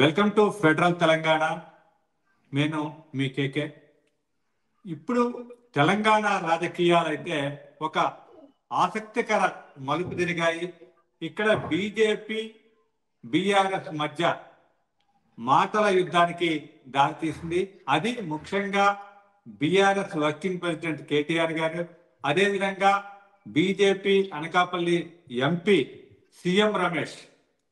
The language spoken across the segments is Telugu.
Welcome to federal Telangana. నేను మీ కేకే. ఇప్పుడు తెలంగాణ రాజకీయాలైతే ఒక ఆసక్తికర మలుపు తిరిగాయి. ఇక్కడ బీజేపీ బీఆర్ఎస్ మధ్య మాటల యుద్ధానికి దారితీసింది. అది ముఖ్యంగా బీఆర్ఎస్ వర్కింగ్ ప్రెసిడెంట్ కేటీఆర్ గారు, అదేవిధంగా BJP Anakapalli MP CM Ramesh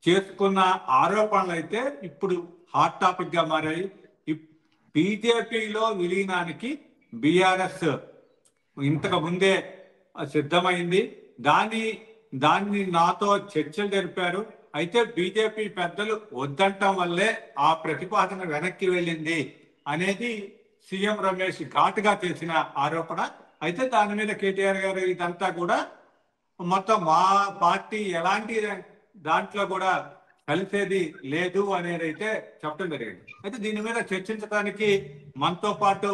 చేసుకున్న ఆరోపణలు అయితే ఇప్పుడు హాట్ టాపిక్ గా మారాయి. బీజేపీలో విలీనానికి బీఆర్ఎస్ ఇంతకు ముందే సిద్ధమైంది. దాన్ని నాతో చర్చలు జరిపారు. అయితే బీజేపీ పెద్దలు వద్దంటం వల్లే ఆ ప్రతిపాదన వెనక్కి వెళ్ళింది అనేది సీఎం రమేష్ ఘాటుగా చేసిన ఆరోపణ. అయితే దాని మీద కేటీఆర్ గారు ఇదంతా కూడా మొత్తం మా పార్టీ ఎలాంటి దాంట్లో కూడా కలిసేది లేదు అనేది అయితే చెప్పడం జరిగింది. అయితే దీని మీద చర్చించడానికి మనతో పాటు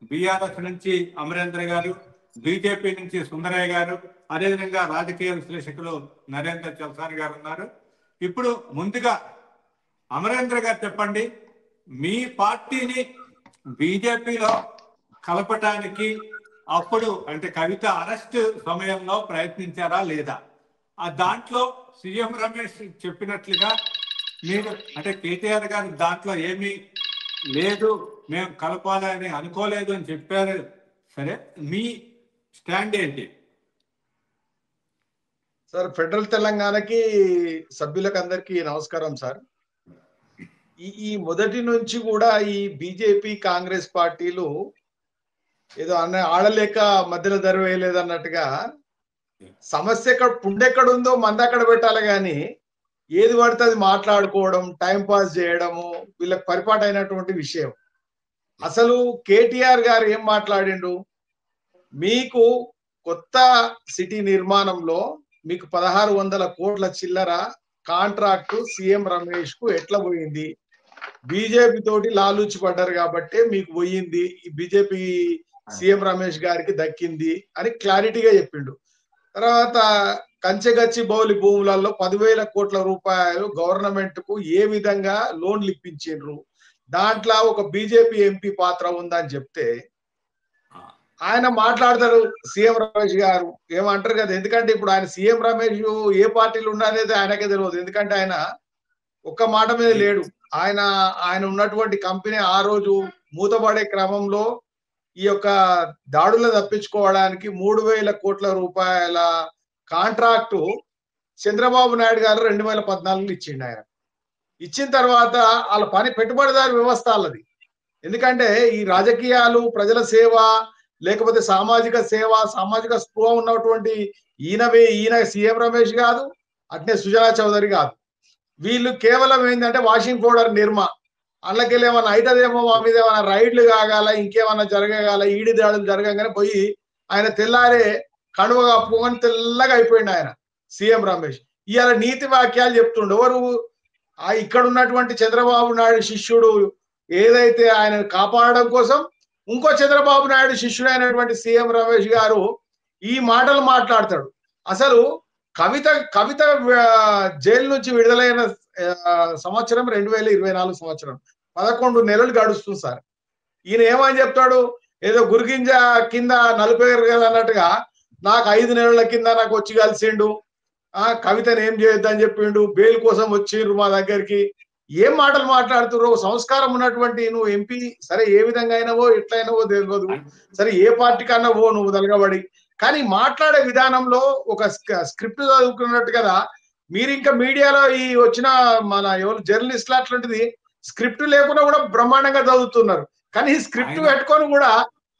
బీఆర్ఎస్ నుంచి అమరేంద్ర గారు, బీజేపీ నుంచి సుందరయ్య గారు, అదేవిధంగా రాజకీయ విశ్లేషకులు నరేందర్ చల్సాని గారు ఉన్నారు. ఇప్పుడు ముందుగా అమరేంద్ర గారు చెప్పండి, మీ పార్టీని బీజేపీలో కలపటానికి అప్పుడు అంటే కవిత అరెస్ట్ సమయంలో ప్రయత్నించారా లేదా? ఆ దాంట్లో సీఎం రమేష్ చెప్పినట్లుగా మీరు అంటే కేటీఆర్ గారు దాంట్లో ఏమీ లేదు, మేము కలపాలని అనుకోలేదు అని చెప్పారు. సరే, మీ స్టాండ్ ఏంటి సార్? ఫెడరల్ తెలంగాణకి సభ్యులకు అందరికీ నమస్కారం సార్. ఈ మొదటి నుంచి కూడా ఈ బీజేపీ కాంగ్రెస్ పార్టీలు ఏదో ఆడలేక మధ్యలో దరివేయలేదు అన్నట్టుగా సమస్య పుండెక్కడ ఉందో మంద అక్కడ పెట్టాలి కానీ ఏది పడితే అది మాట్లాడుకోవడం, టైం పాస్ చేయడము వీళ్ళకి పరిపాటు అయినటువంటి విషయం. అసలు కేటీఆర్ గారు ఏం మాట్లాడిండు? మీకు కొత్త సిటీ నిర్మాణంలో మీకు 1600 కోట్ల చిల్లర కాంట్రాక్టు సీఎం రమేష్ కు ఎట్లా పోయింది? బీజేపీ తోటి లాలూచి పడ్డారు కాబట్టి మీకు పోయింది, ఈ బీజేపీ సీఎం రమేష్ గారికి దక్కింది అని క్లారిటీగా చెప్పిండు. తర్వాత కంచెగచ్చి బౌలి భూములలో 10,000 కోట్ల రూపాయలు గవర్నమెంట్ కు ఏ విధంగా లోన్లు ఇప్పించిండ్రు, దాంట్లో ఒక బీజేపీ ఎంపీ పాత్ర ఉందని చెప్తే ఆయన మాట్లాడతారు. సీఎం రమేష్ గారు ఏమంటారు కదా, ఎందుకంటే ఇప్పుడు ఆయన సీఎం రమేష్ ఏ పార్టీలు ఉన్నది ఆయనకే తెలియదు. ఎందుకంటే ఆయన ఒక్క మాట మీద లేడు. ఆయన ఉన్నటువంటి కంపెనీ ఆ రోజు మూతపడే క్రమంలో ఈ యొక్క దాడులు తప్పించుకోవడానికి 3,000 కోట్ల రూపాయల కాంట్రాక్టు చంద్రబాబు నాయుడు గారు 2014లో ఇచ్చిండు. ఆయన ఇచ్చిన తర్వాత వాళ్ళ పని పెట్టుబడిదారు వ్యవస్థ వాళ్ళది. ఎందుకంటే ఈ రాజకీయాలు, ప్రజల సేవ, లేకపోతే సామాజిక సేవ, సామాజిక స్పృహ ఉన్నటువంటి ఈయన సీఎం రమేష్ కాదు, అట్నే సుజనా చౌదరి కాదు. వీళ్ళు కేవలం ఏంటంటే వాషింగ్ పౌడర్ నిర్మా. అందులోకెళ్ళి ఏమైనా అవుతుందేమో, మా మీద ఏమైనా రైడ్లు కాగాల, ఇంకేమైనా జరగగాల, ఈడి దాడులు జరగగానే పోయి ఆయన తెల్లారే కడువ కప్పుకొని తెల్లగా అయిపోయింది ఆయన సీఎం రమేష్. ఇవాళ నీతి వాక్యాలు చెప్తుండే ఎవరు? ఇక్కడ ఉన్నటువంటి చంద్రబాబు నాయుడు శిష్యుడు ఏదైతే ఆయన కాపాడడం కోసం ఇంకో చంద్రబాబు నాయుడు శిష్యుడు అయినటువంటి సీఎం రమేష్ గారు ఈ మాటలు మాట్లాడతాడు. అసలు కవిత జైలు నుంచి విడుదలైన సంవత్సరం 2024 సంవత్సరం, 11 నెలలు గడుస్తుంది సార్. ఈయన ఏమని చెప్తాడు? ఏదో గురిగింజ కింద నలుపేరు కదా అన్నట్టుగా నాకు 5 నెలల కింద నాకు వచ్చి కలిసిండు, కవితను ఏం చేయొద్దని చెప్పిండు, బెయిల్ కోసం వచ్చిండ్రు మా దగ్గరికి. ఏం మాటలు మాట్లాడుతుర్రో? సంస్కారం ఉన్నటువంటి నువ్వు ఎంపీ, సరే ఏ విధంగా అయినావో ఎట్లయినావో తెలియదు, సరే ఏ పార్టీ కన్నా పో నువ్వు తలగబడి, కానీ మాట్లాడే విధానంలో ఒక స్క్రిప్ట్ చదువుకున్నట్టు కదా. మీరు ఇంకా మీడియాలో ఈ వచ్చిన మన ఎవరు జర్నలిస్టులు అట్లాంటిది స్క్రిప్ట్ లేకుండా కూడా బ్రహ్మాండంగా చదువుతున్నారు. కానీ ఈ స్క్రిప్ట్ పెట్టుకొని కూడా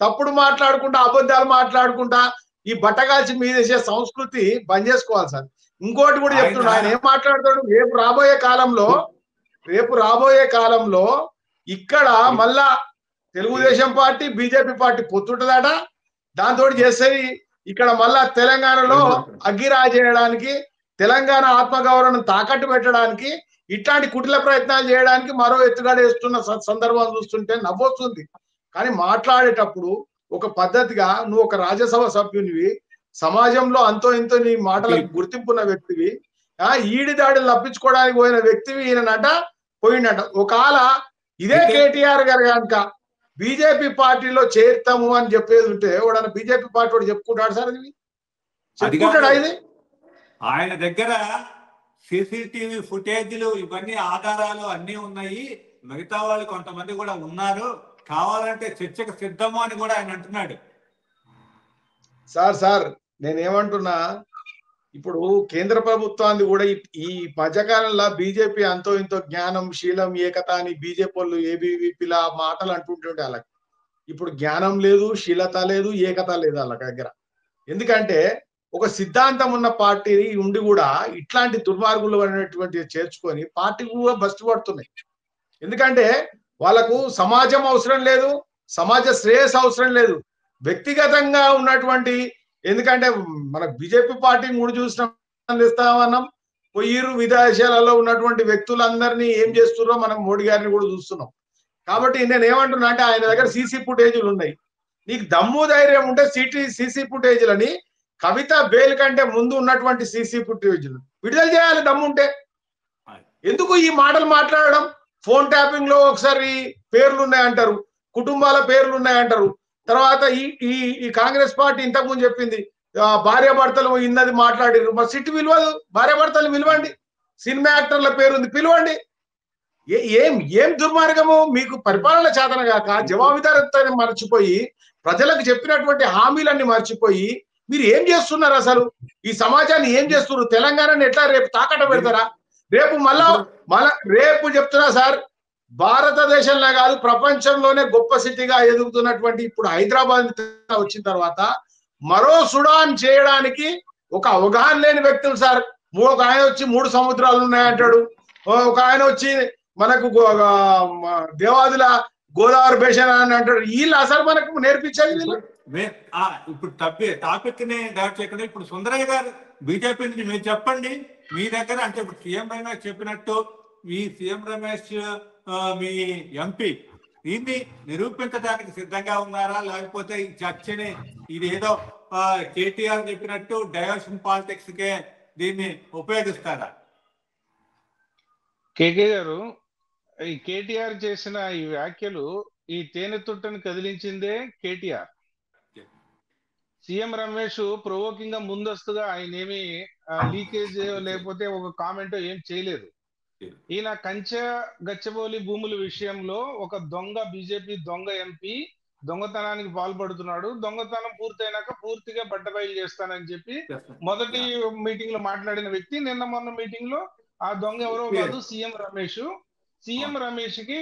తప్పుడు మాట్లాడుకుంటా, అబద్ధాలు మాట్లాడుకుంటా ఈ బట్టగాల్చి మీదేసే సంస్కృతి బంద్ చేసుకోవాలి సార్. ఇంకోటి కూడా చెప్తున్నా, ఆయన ఏం మాట్లాడతాడు? రేపు రాబోయే కాలంలో ఇక్కడ మళ్ళా తెలుగుదేశం పార్టీ, బీజేపీ పార్టీ పొత్తుంటదట. దాంతో చేసేది ఇక్కడ మళ్ళా తెలంగాణలో అగ్గిరా చేయడానికి, తెలంగాణ ఆత్మగౌరవం తాకట్టు పెట్టడానికి, ఇట్లాంటి కుటిల ప్రయత్నాలు చేయడానికి మరో ఎత్తుగడ వేస్తున్న సందర్భం చూస్తుంటే నవ్వొస్తుంది. కానీ మాట్లాడేటప్పుడు ఒక పద్ధతిగా, నువ్వు ఒక రాజ్యసభ సభ్యునివి, సమాజంలో అంతో ఇంతో నీ మాటలకు గుర్తింపున్న వ్యక్తివి, ఈడి దాడులు తప్పించుకోవడానికి పోయిన వ్యక్తివి ఈయనట పోయిండట. ఒకవేళ ఇదే కేటీఆర్ గారు కనుక బీజేపీ పార్టీలో చేరుతాము అని చెప్పేది ఉంటే ఎవడన్నా బీజేపీ పార్టీ వాడు చెప్పుకుంటాడు సార్? అది చెప్పుకుంటాడు ఇది. ఆయన దగ్గర సీసీటీవీ ఫుటేజ్లు ఇవన్నీ ఆధారాలు అన్నీ ఉన్నాయి, మిగతా వాళ్ళు కొంతమంది కూడా ఉన్నారు, కావాలంటే చర్చకు సిద్ధము అని కూడా ఆయన అంటున్నాడు. సార్ నేనేమంటున్నా, ఇప్పుడు కేంద్ర ప్రభుత్వాన్ని కూడా ఈ మధ్యకాలంలో బీజేపీ అంతో ఇంతో జ్ఞానం శీలం ఏకత అని బీజేపీ వాళ్ళు ఏబీవీపీల మాటలు అంటుంటుండే వాళ్ళకి. ఇప్పుడు జ్ఞానం లేదు, శీలత లేదు, ఏకత లేదు వాళ్ళ దగ్గర. ఎందుకంటే ఒక సిద్ధాంతం ఉన్న పార్టీ ఉండి కూడా ఇట్లాంటి దుర్మార్గులు అనేటువంటి చేర్చుకొని పార్టీ కూడా బస్టు పడుతున్నాయి. ఎందుకంటే వాళ్ళకు సమాజం అవసరం లేదు, సమాజ శ్రేయస్ అవసరం లేదు, వ్యక్తిగతంగా ఉన్నటువంటి. ఎందుకంటే మన బీజేపీ పార్టీ చూస్తామన్నాం, పోయిరు విదేశాలలో ఉన్నటువంటి వ్యక్తులందరినీ ఏం చేస్తున్నారో మనం మోడీ గారిని కూడా చూస్తున్నాం. కాబట్టి నేను ఏమంటున్నా అంటే ఆయన దగ్గర సీసీ ఫుటేజీలు ఉన్నాయి. నీకు దమ్ము ధైర్యం ఉంటే సీసీ ఫుటేజీలని కవిత బెయిల్ కంటే ముందు ఉన్నటువంటి సీసీ ఫుటేజీలు విడుదల చేయాలి దమ్ముంటే. ఎందుకు ఈ మాటలు మాట్లాడడం? ఫోన్ ట్యాపింగ్ లో ఒకసారి పేర్లు ఉన్నాయంటారు, కుటుంబాల పేర్లు ఉన్నాయంటారు. తర్వాత ఈ కాంగ్రెస్ పార్టీ ఇంతకుముందు చెప్పింది భార్యాభర్తలు ఇన్నది మాట్లాడిరు. మరి సిట్ విలువదు, భార్యాభర్తలు పిలవండి, సినిమా యాక్టర్ల పేరుంది పిలవండి. ఏం దుర్మార్గము? మీకు పరిపాలన చేతన కాక జవాబుదారితనాన్ని మర్చిపోయి ప్రజలకు చెప్పినటువంటి హామీలన్నీ మర్చిపోయి మీరు ఏం చేస్తున్నారు? అసలు ఈ సమాజాన్ని ఏం చేస్తున్నారు? తెలంగాణని ఎట్లా రేపు తాకట్టు పెడతారా? రేపు మళ్ళా రేపు చెప్తున్నా సార్, భారతదేశంలో కాదు ప్రపంచంలోనే గొప్ప సిటీగా ఎదుగుతున్నటువంటి ఇప్పుడు హైదరాబాద్ వచ్చిన తర్వాత మరో సుడాన్ చేయడానికి ఒక అవగాహన లేని వ్యక్తులు సార్. ఒక ఆయన వచ్చి 3 సముద్రాలు ఉన్నాయంటాడు, ఒక ఆయన వచ్చి మనకు దేవాదుల గోదావరి బేషన్ అని అంటాడు. వీళ్ళు అసలు మనకు నేర్పించేది వీళ్ళు. ఇప్పుడు టాపిక్ ని డైవర్ట్ చేయకుండా ఇప్పుడు సుందరయ్య గారు బీజేపీ నుంచి మీరు చెప్పండి, మీ దగ్గర అంటే ఇప్పుడు సీఎం రమేష్ చెప్పినట్టు మీ సీఎం రమేష్ మీ ఎంపీ దీన్ని నిరూపించడానికి సిద్ధంగా ఉన్నారా, లేకపోతే ఈ చర్చని ఇది ఏదో కేటీఆర్ చెప్పినట్టు డైవర్షన్ పాలిటిక్స్ కే దీన్ని ఉపయోగిస్తారా? కేకే గారు, ఈ కేటీఆర్ చేసిన ఈ వ్యాఖ్యలు ఈ తేనె తుట్టని కదిలించిందే కేటీఆర్. సీఎం రమేష్ ప్రొవోకింగ్ గా ముందస్తుగా ఆయన ఏమి లీకేజ్ లేకపోతే ఒక కామెంట్ ఏం చేయలేదు. ఈయన కంచె గచ్చబౌలి భూముల విషయంలో ఒక దొంగ బీజేపీ దొంగ ఎంపీ దొంగతనానికి పాల్పడుతున్నాడు, దొంగతనం పూర్తయినాక పూర్తిగా బట్టబయలు చేస్తానని చెప్పి మొదటి మీటింగ్ లో మాట్లాడిన వ్యక్తి నిన్న మొన్న మీటింగ్ లో ఆ దొంగ ఎవరో కాదు సీఎం రమేష్. సీఎం రమేష్ కి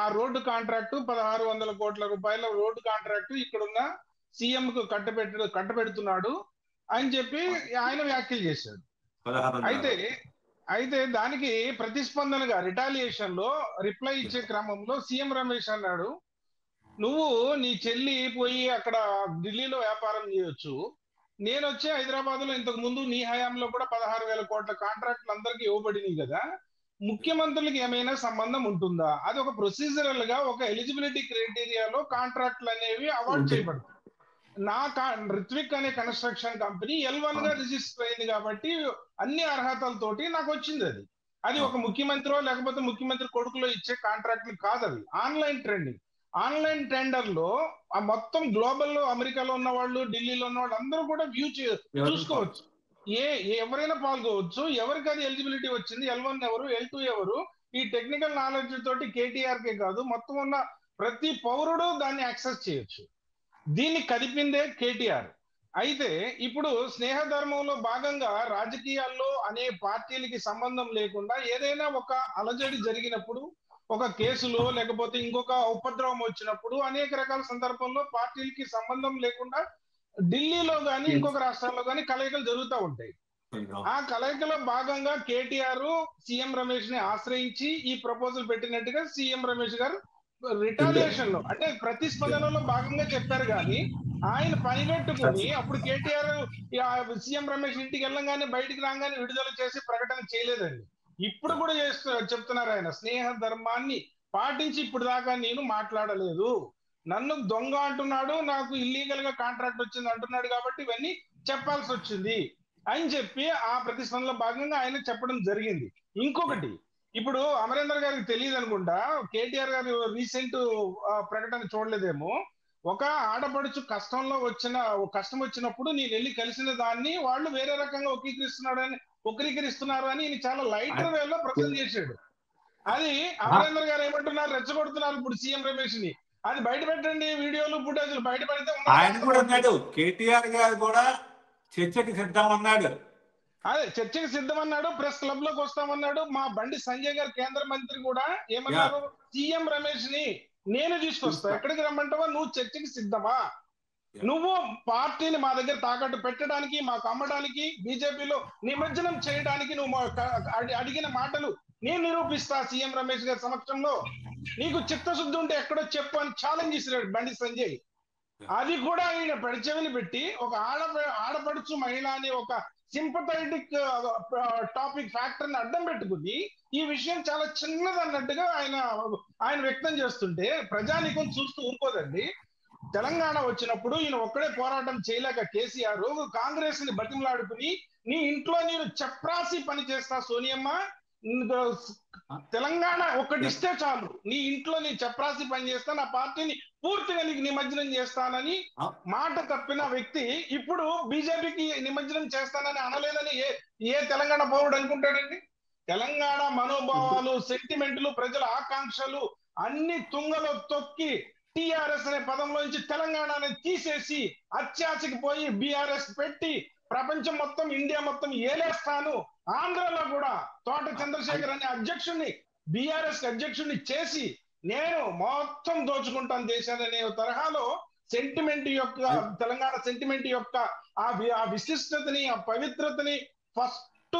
ఆ రోడ్డు కాంట్రాక్టు 1600 కోట్ల రూపాయల రోడ్డు కాంట్రాక్టు ఇక్కడున్న సీఎం కు కట్టబెడుతున్నాడు అని చెప్పి ఆయన వ్యాఖ్యలు చేశాడు. అయితే దానికి ప్రతిస్పందనగా రిటాలియేషన్ లో రిప్లై ఇచ్చే క్రమంలో సీఎం రమేష్ అన్నాడు, నువ్వు నీ చెల్లి పోయి అక్కడ ఢిల్లీలో వ్యాపారం చేయొచ్చు, నేను వచ్చి హైదరాబాద్ లో ఇంతకు ముందు నీ హయాంలో కూడా 16,000 కోట్ల కాంట్రాక్టులు అందరికి ఇవ్వబడినాయి కదా, ముఖ్యమంత్రులకు ఏమైనా సంబంధం ఉంటుందా? అది ఒక ప్రొసీజరల్ గా ఒక ఎలిజిబిలిటీ క్రైటీరియాలో కాంట్రాక్టులు అనేవి అవార్డు చేయబడతాయి. రిత్విక్ అనే కన్స్ట్రక్షన్ కంపెనీ L1 గా రిజిస్టర్ అయింది కాబట్టి అన్ని అర్హతలతోటి నాకు వచ్చింది. అది ఒక ముఖ్యమంత్రి లేకపోతే ముఖ్యమంత్రి కొడుకులో ఇచ్చే కాంట్రాక్టులు కాదు. అవి ఆన్లైన్ టెండర్ లో ఆ మొత్తం గ్లోబల్ లో అమెరికాలో ఉన్న వాళ్ళు ఢిల్లీలో ఉన్న వాళ్ళు అందరూ కూడా చూసుకోవచ్చు, ఎవరైనా పాల్గొవచ్చు, ఎవరికి అది ఎలిజిబిలిటీ వచ్చింది, L1 ఎవరు, L2 ఎవరు, ఈ టెక్నికల్ నాలెడ్జ్ తోటి కేటీఆర్ కే కాదు మొత్తం ఉన్న ప్రతి పౌరుడు దాన్ని యాక్సెస్ చేయొచ్చు. దీన్ని కదిపిందే కేటీఆర్. అయితే ఇప్పుడు స్నేహధర్మంలో భాగంగా రాజకీయాల్లో అనే పార్టీలకి సంబంధం లేకుండా ఏదైనా ఒక అలజడి జరిగినప్పుడు, ఒక కేసులో లేకపోతే ఇంకొక ఉపద్రవం వచ్చినప్పుడు అనేక రకాల సందర్భంలో పార్టీలకి సంబంధం లేకుండా ఢిల్లీలో గాని ఇంకొక రాష్ట్రాల్లో గాని కలయికలు జరుగుతూ ఉంటాయి. ఆ కలయికలో భాగంగా కేటీఆర్ సీఎం రమేష్ ని ఆశ్రయించి ఈ ప్రపోజల్ పెట్టినట్టుగా సీఎం రమేష్ గారు రిటాలియేషన్ లో అంటే ప్రతిస్పందనలో భాగంగా చెప్పారు. కానీ ఆయన పని పెట్టుకుని అప్పుడు కేటీఆర్ సీఎం రమేష్ ఇంటికి వెళ్ళంగానే బయటికి రాగానే విడుదల చేసి ప్రకటన చేయలేదండి. ఇప్పుడు కూడా చెప్తున్నారు ఆయన స్నేహ ధర్మాన్ని పాటించి ఇప్పుడు దాకా నేను మాట్లాడలేదు, నన్ను దొంగ అంటున్నాడు, నాకు ఇల్లీగల్ గా కాంట్రాక్ట్ వచ్చింది అంటున్నాడు కాబట్టి ఇవన్నీ చెప్పాల్సి వచ్చింది అని చెప్పి ఆ ప్రతిస్పందనలో భాగంగా ఆయన చెప్పడం జరిగింది. ఇంకొకటి ఇప్పుడు అమరేందర్ గారికి తెలియదు అనుకుంటా, కేటీఆర్ గారి రీసెంట్ ప్రకటన చూడలేదేమో. ఒక ఆడపడుచు కష్టం వచ్చినప్పుడు నేను వెళ్ళి కలిసిన దాన్ని వాళ్ళు వేరే రకంగా వక్రీకరిస్తున్నారు అని ఈయన చాలా లైటర్ వేలో ప్రజెంట్ చేశాడు. అది అమరేందర్ గారు ఏమంటున్నారు, రెచ్చగొడుతున్నారు ఇప్పుడు సీఎం రమేష్ ని. అది బయట పెట్టండి, వీడియోలు ఫుటేజ్లు బయట పెడితే ఆయన కూడా అన్నాడు, కేటీఆర్ గారు కూడా చర్చకి సిద్ధం అన్నాడు. అదే చర్చకి సిద్ధం అన్నాడు, ప్రెస్ క్లబ్ లోకి వస్తామన్నాడు. మా బండి సంజయ్ గారు కేంద్ర మంత్రి కూడా ఏమన్నారు, సీఎం రమేష్ ని నేను తీసుకొస్తా, ఎక్కడికి రమ్మంటావా, నువ్వు చర్చకి సిద్ధమా, నువ్వు పార్టీని మా దగ్గర తాకట్టు పెట్టడానికి, మాకు అమ్మడానికి, బీజేపీలో నిమజ్జనం చేయడానికి నువ్వు అడిగిన మాటలు నేను నిరూపిస్తా సీఎం రమేష్ గారి సమక్షంలో, నీకు చిత్తశుద్ధి ఉంటే ఎక్కడో చెప్పు అని ఛాలెంజ్ చేసినాడు బండి సంజయ్. అది కూడా ఆయన పెడిచెవిని పెట్టి ఒక ఆడపడుచు మహిళ అని ఒక సింపథైటిక్ టాపిక్ ఫ్యాక్టర్ ని అడ్డం పెట్టుకుని ఈ విషయం చాలా చిన్నది అన్నట్టుగా ఆయన వ్యక్తం చేస్తుంటే ప్రజానీకం చూస్తూ ఊరుకోదండి. తెలంగాణ వచ్చినప్పుడు ఈయన ఒక్కడే పోరాటం చేయలేక కేసీఆర్ కాంగ్రెస్ ని బతిమలాడుకుని నీ ఇంట్లో నేను చప్రాసి పని చేస్తా సోనియమ్మ, తెలంగాణ ఒక్కటిస్తే చాలు, నీ ఇంట్లో నీ చప్రాసి పని చేస్తా, నా పార్టీని పూర్తిగా నీకు నిమజ్జనం చేస్తానని మాట తప్పిన వ్యక్తి ఇప్పుడు బీజేపీకి నిమజ్జనం చేస్తానని అనలేదని ఏ తెలంగాణ పౌరుడు అనుకుంటాడండి? తెలంగాణ మనోభావాలు, సెంటిమెంట్లు, ప్రజల ఆకాంక్షలు అన్ని తుంగలో తొక్కి టిఆర్ఎస్ అనే పదంలో నుంచి తెలంగాణని తీసేసి అత్యాశకి పోయి బీఆర్ఎస్ పెట్టి ప్రపంచం మొత్తం, ఇండియా మొత్తం ఏలేస్తాను, ఆంధ్రలో కూడా తోట చంద్రశేఖర్ అనే అధ్యక్షుడిని బీఆర్ఎస్ అధ్యక్షుడిని చేసి నేను మొత్తం దోచుకుంటాను దేశాన్ని తరహాలో సెంటిమెంట్ యొక్క, తెలంగాణ సెంటిమెంట్ యొక్క ఆ విశిష్టతని, ఆ పవిత్రతని ఫస్ట్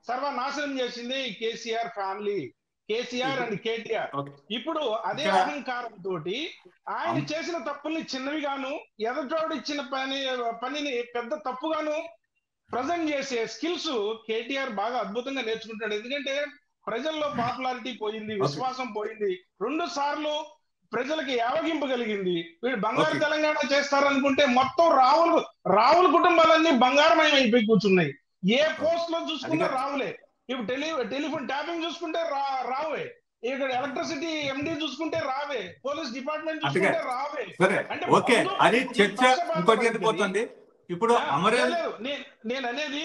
సర్వనాశనం చేసింది కేసీఆర్ ఫ్యామిలీ, కేసీఆర్ అండ్ కేటీఆర్. ఇప్పుడు అదే అహంకారం తోటి ఆయన చేసిన తప్పుల్ని చిన్నవిగాను, ఎదటోడు ఇచ్చిన పనిని పెద్ద తప్పుగాను ప్రజెంట్ చేసే స్కిల్స్ కేటీఆర్ బాగా అద్భుతంగా నేర్చుకుంటాడు. ఎందుకంటే ప్రజల్లో పాపులారిటీ పోయింది, విశ్వాసం పోయింది, 2 సార్లు ప్రజలకి యావగింపు కలిగింది. వీడు బంగారు తెలంగాణ చేస్తారనుకుంటే మొత్తం రావుల కుటుంబాలన్నీ బంగారమయం అయిపోయి కూర్చున్నాయి. ఏ పోస్ట్ లో చూసుకుంటే రావులే. ఇప్పుడు టెలిఫోన్ ట్యాపింగ్ చూసుకుంటే రావే, ఇక్కడ ఎలక్ట్రిసిటీ ఎండి చూసుకుంటే రావే, పోలీస్ డిపార్ట్మెంట్ చూసుకుంటే రావే. అంటే ఓకే, అది చర్చ ఇంకోటి పోతుంది. ఇప్పుడు నేను అనేది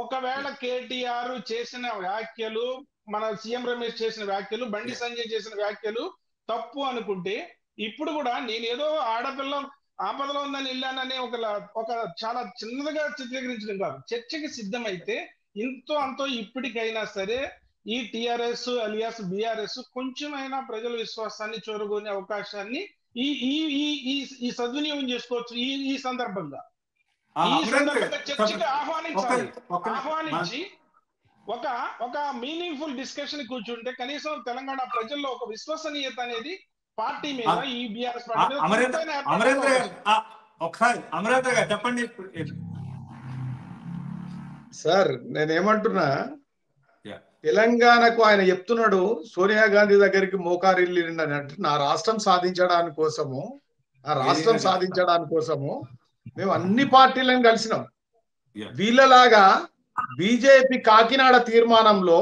ఒకవేళ కేటీఆర్ చేసిన వ్యాఖ్యలు, మన సీఎం రమేష్ చేసిన వ్యాఖ్యలు, బండి సంజయ్ చేసిన వ్యాఖ్యలు తప్పు అనుకుంటే, ఇప్పుడు కూడా నేనేదో ఆడపిల్ల ఆపదలో ఉందని వెళ్ళాననే ఒక చాలా చిన్నదిగా చిత్రీకరించడం కాదు, చర్చకి సిద్ధమైతే ఇంతో అంతో ఇప్పటికైనా సరే ఈ టిఆర్ఎస్ అలియాస్ బిఆర్ఎస్ కొంచెమైనా ప్రజల విశ్వాసాన్ని చూరగొనే అవకాశాన్ని ఈ సద్వినియోగం చేసుకోవచ్చు. ఈ సందర్భంగా చర్చకి ఆహ్వానించి ఒక మీనింగ్ఫుల్ డిస్కషన్ కూర్చుంటే కనీసం తెలంగాణ ప్రజల్లో ఒక విశ్వసనీయత అనేది పార్టీ మీద, ఈ బిఆర్ఎస్ పార్టీ అమరేంద్ర గారు చెప్పండి సార్. నేనేమంటున్నా, తెలంగాణకు ఆయన చెప్తున్నాడు సోనియా గాంధీ దగ్గరికి మోకారిల్లిండని, నా రాష్ట్రం సాధించడానికి కోసము మేము అన్ని పార్టీలను కలిసినాం. వీళ్ళలాగా బీజేపీ కాకినాడ తీర్మానంలో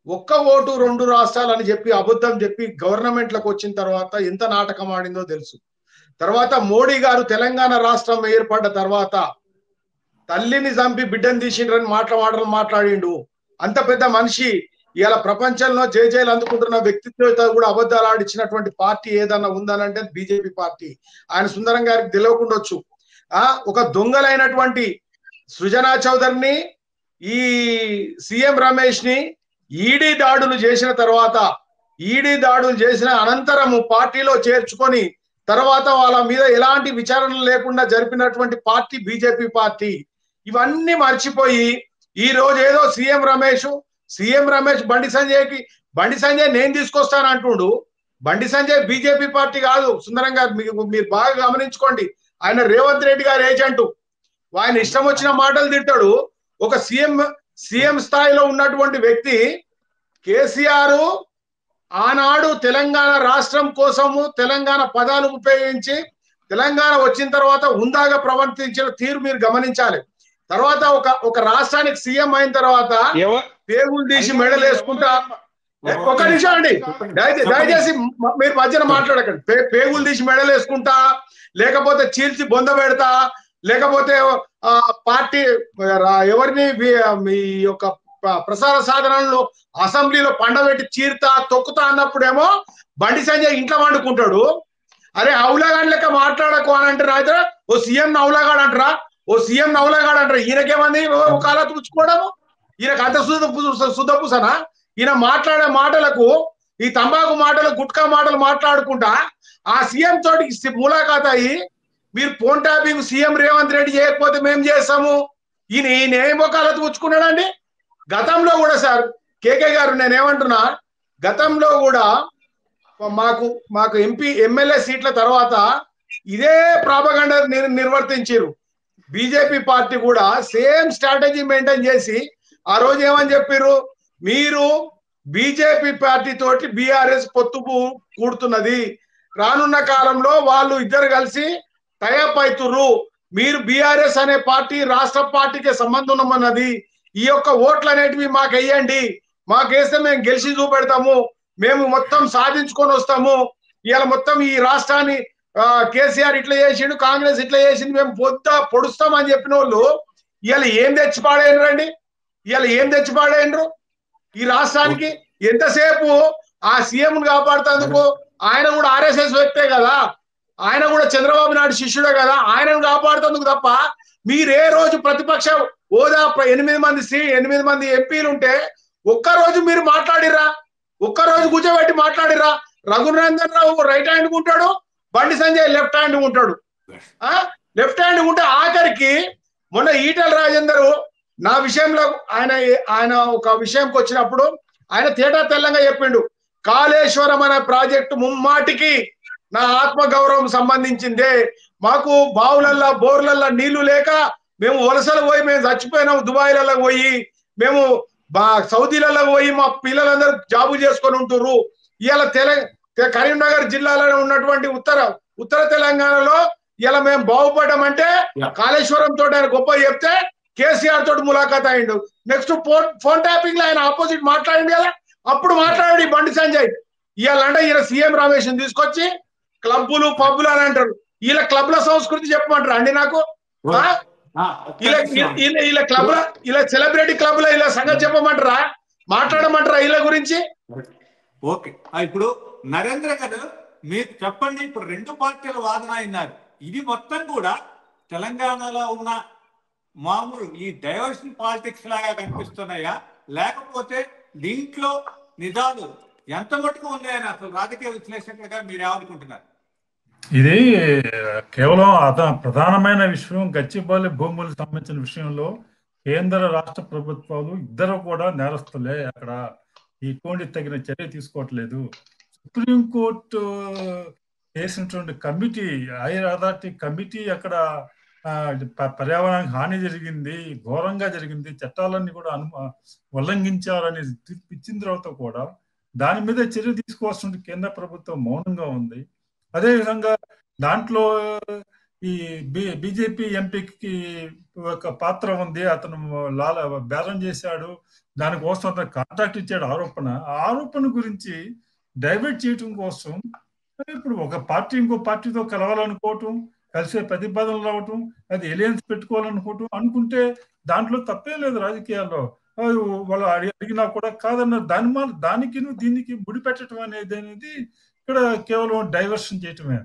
1 ఓటు 2 రాష్ట్రాలు అని చెప్పి అబద్ధం చెప్పి గవర్నమెంట్లకు వచ్చిన తర్వాత ఎంత నాటకం ఆడిందో తెలుసు. తర్వాత మోడీ గారు తెలంగాణ రాష్ట్రం ఏర్పడ్డ తర్వాత తల్లిని చంపి బిడ్డను తీసిండ్రని మాట్లాడిండు. అంత పెద్ద మనిషి ఇలా ప్రపంచంలో జయజయలు అందుకుంటున్న వ్యక్తిత్వంతో కూడా అబద్ధాలు ఆడిచ్చినటువంటి పార్టీ ఏదన్నా ఉందనంటే బీజేపీ పార్టీ. ఆయన సుందరం గారికి తెలియకుండొచ్చు. ఒక దొంగలైనటువంటి సృజనా చౌదరిని, ఈ సీఎం రమేష్ ని ఈడీ దాడులు చేసిన తర్వాత, ఈడీ దాడులు చేసిన అనంతరము పార్టీలో చేర్చుకొని తర్వాత వాళ్ళ మీద ఎలాంటి విచారణలు లేకుండా జరిపినటువంటి పార్టీ బీజేపీ పార్టీ. ఇవన్నీ మర్చిపోయి ఈ రోజు ఏదో సీఎం రమేష్ బండి సంజయ్ నేను తీసుకొస్తాను అంటుండు. బండి సంజయ్ బీజేపీ పార్టీ కాదు సుందరం గారు, మీరు బాగా గమనించుకోండి. ఆయన రేవంత్ రెడ్డి గారు ఏజెంటు. ఆయన ఇష్టం వచ్చిన మాటలు తింటాడు. ఒక సీఎం స్థాయిలో ఉన్నటువంటి వ్యక్తి కేసీఆర్ ఆనాడు తెలంగాణ రాష్ట్రం కోసము తెలంగాణ పదాలు ఉపయోగించి తెలంగాణ వచ్చిన తర్వాత హుందాగా ప్రవర్తించిన తీరు మీరు గమనించాలి. తర్వాత ఒక రాష్ట్రానికి సీఎం అయిన తర్వాత పేగులు తీసి మెడలు వేసుకుంటా ఒక్క నిమిషం అండి, దయచేసి మీరు మధ్యన మాట్లాడకండి. పేగులు తీసి మెడలు వేసుకుంటా, లేకపోతే చీల్చి బొంద పెడతా, లేకపోతే పార్టీ ఎవరిని మీ యొక్క ప్రసార సాధనాలను అసెంబ్లీలో పండబెట్టి చీరుతా తొక్కుతా అన్నప్పుడేమో బండి సంజయ్ ఇంట్లో వండుకుంటాడు. అరే అవులాగాడి లెక్క మాట్లాడకు అని అంటారు. అయితే ఓ సీఎం నౌలాగాడు అంటారా, ఓ సీఎం నౌలాగాడు అంటారా? ఈయనకేమంది ఒక అలా తుడుచుకోవడము? ఈయనకు అంత శుద్ధపూసనా? ఈయన మాట్లాడే మాటలకు, ఈ తంబాకు మాటలు, గుట్కా మాటలు మాట్లాడుకుంటా ఆ సీఎం తోటి ములాఖాత్ అయ్యి మీరు phone tapping CM Revanth Reddy చేయకపోతే మేము చేస్తాము. ఈయన ఏ మొక్కలు పుచ్చుకున్నాడండి? గతంలో కూడా సార్ కేకే గారు నేనేమంటున్నా, గతంలో కూడా మాకు ఎమ్మెల్యే సీట్ల తర్వాత ఇదే ప్రాపగండా నిర్వర్తించారు. బీజేపీ పార్టీ కూడా సేమ్ స్ట్రాటజీ మెయింటైన్ చేసి ఆ రోజు ఏమని చెప్పారు, మీరు బీజేపీ పార్టీ తోటి బీఆర్ఎస్ పొత్తు కూడుతున్నది, రానున్న కాలంలో వాళ్ళు ఇద్దరు కలిసి టైఅప్ అవుతుర్రు, మీరు బీఆర్ఎస్ అనే పార్టీ రాష్ట్ర పార్టీకి సంబంధం ఉన్నది, ఈ యొక్క ఓట్లు అనేటివి మాకు వేయండి, మాకేస్తే మేము గెలిచి చూపెడతాము, మేము మొత్తం సాధించుకొని వస్తాము, ఇవాళ మొత్తం ఈ రాష్ట్రాన్ని కేసీఆర్ ఇట్లా చేసిండు, కాంగ్రెస్ ఇట్లా చేసింది, మేము పొడుస్తామని చెప్పిన వాళ్ళు ఇవాళ ఏం తెచ్చి పాడైనరండి? ఇవాళ ఏం తెచ్చి పాడైనరు? ఈ రాష్ట్రానికి ఎంతసేపు ఆ సీఎం కాపాడుతందుకు ఆయన కూడా ఆర్ఎస్ఎస్ వ్యక్తే కదా, ఆయన కూడా చంద్రబాబు నాయుడు శిష్యుడే కదా, ఆయనను కాపాడుతందుకు తప్ప మీరే రోజు ప్రతిపక్ష హోదా 8 మంది ఎంపీలు ఉంటే ఒక్కరోజు మీరు మాట్లాడిరా? ఒక్కరోజు కూర్చోబెట్టి మాట్లాడిరా? రఘునందన్ రావు రైట్ హ్యాండ్ ఉంటాడు, బండి సంజయ్ లెఫ్ట్ హ్యాండ్ ఉంటాడు. లెఫ్ట్ హ్యాండ్ ఉంటే ఆఖరికి మొన్న ఈటెల రాజేందర్ నా విషయంలో ఆయన ఒక విషయంకి వచ్చినప్పుడు ఆయన తేటా తెల్లంగా చెప్పిండు, కాళేశ్వరం అనే ప్రాజెక్టు ముమ్మాటికి నా ఆత్మ గౌరవం సంబంధించిందే, మాకు బావులల్లా బోర్లల్లా నీళ్లు లేక మేము వలసలు పోయి మేము చచ్చిపోయినాము, దుబాయ్లలో పోయి మేము సౌదీలలో పోయి మా పిల్లలందరూ జాబు చేసుకొని ఉంటుర్రు. ఇవాళ కరీంనగర్ జిల్లాలో ఉన్నటువంటి ఉత్తర తెలంగాణలో ఇలా మేము బాగుపడ్డామంటే కాళేశ్వరం తోటి ఆయన గొప్ప చెప్తే కేసీఆర్ తోటి ములాఖాత్ అయిండు. నెక్స్ట్ ఫోన్ ట్యాపింగ్ లో ఆయన ఆపోజిట్ మాట్లాడింది కదా, అప్పుడు మాట్లాడాడు ఈ బండి సంజయ్. ఇవాళంటే ఈయన సీఎం రమేష్ తీసుకొచ్చి క్లబ్బులు పబ్బులు అని అంటారు. వీళ్ళ క్లబ్ల సంస్కృతి చెప్పమంటారు అండి నాకు? ఇలా క్లబ్ల, ఇలా సెలబ్రిటీ క్లబ్ లో ఇలా సంగతి చెప్పమంటారా, మాట్లాడమంటారా వీళ్ళ గురించి? ఓకే, ఇప్పుడు నరేంద్ర గారు మీరు చెప్పండి. ఇప్పుడు రెండు పార్టీల వాదన అయినారు, ఇది మొత్తం కూడా తెలంగాణలో ఉన్న మామూలు ఈ డైవర్షన్ పాలిటిక్స్ లాగా కనిపిస్తున్నాయా, లేకపోతే దీంట్లో నిజాలు ఎంత మటుకు ఉన్నాయని అసలు రాజకీయ విశ్లేషకులుగా మీరు ఏమనుకుంటున్నారు? ఇది కేవలం ప్రధానమైన విషయం గచ్చిబౌలి భూములకు సంబంధించిన విషయంలో కేంద్ర రాష్ట్ర ప్రభుత్వాలు ఇద్దరు కూడా నేరస్తులే. అక్కడ ఇటువంటి తగిన చర్య తీసుకోవట్లేదు. సుప్రీంకోర్టు చేసినటువంటి కమిటీ, ఐఆర్ అథారిటీ కమిటీ అక్కడ పర్యావరణానికి హాని జరిగింది, ఘోరంగా జరిగింది, చట్టాలన్నీ కూడా ఉల్లంఘించారని తీర్పు ఇచ్చిన తర్వాత కూడా దాని మీద చర్య తీసుకోవాల్సిన కేంద్ర ప్రభుత్వం మౌనంగా ఉంది. అదేవిధంగా దాంట్లో ఈ బీజేపీ ఎంపీకి ఒక పాత్ర ఉంది, అతను బేరం చేశాడు, దానికోసం అతను కాంట్రాక్ట్ ఇచ్చాడు ఆరోపణ. ఆ ఆరోపణ గురించి డైవర్ట్ చేయటం కోసం ఇప్పుడు ఒక పార్టీ ఇంకో పార్టీతో కలవాలనుకోవటం, కలిసే ప్రతిపాదనలు రావటం, అది ఎలియన్స్ పెట్టుకోవాలనుకోవటం అనుకుంటే దాంట్లో తప్పేం లేదు. రాజకీయాల్లో వాళ్ళు అడిగినా కూడా కాదన్నారు. దానికి దీనికి ముడిపెట్టడం అనేది ఇక్కడ కేవలం డైవర్షన్ చేయటమే.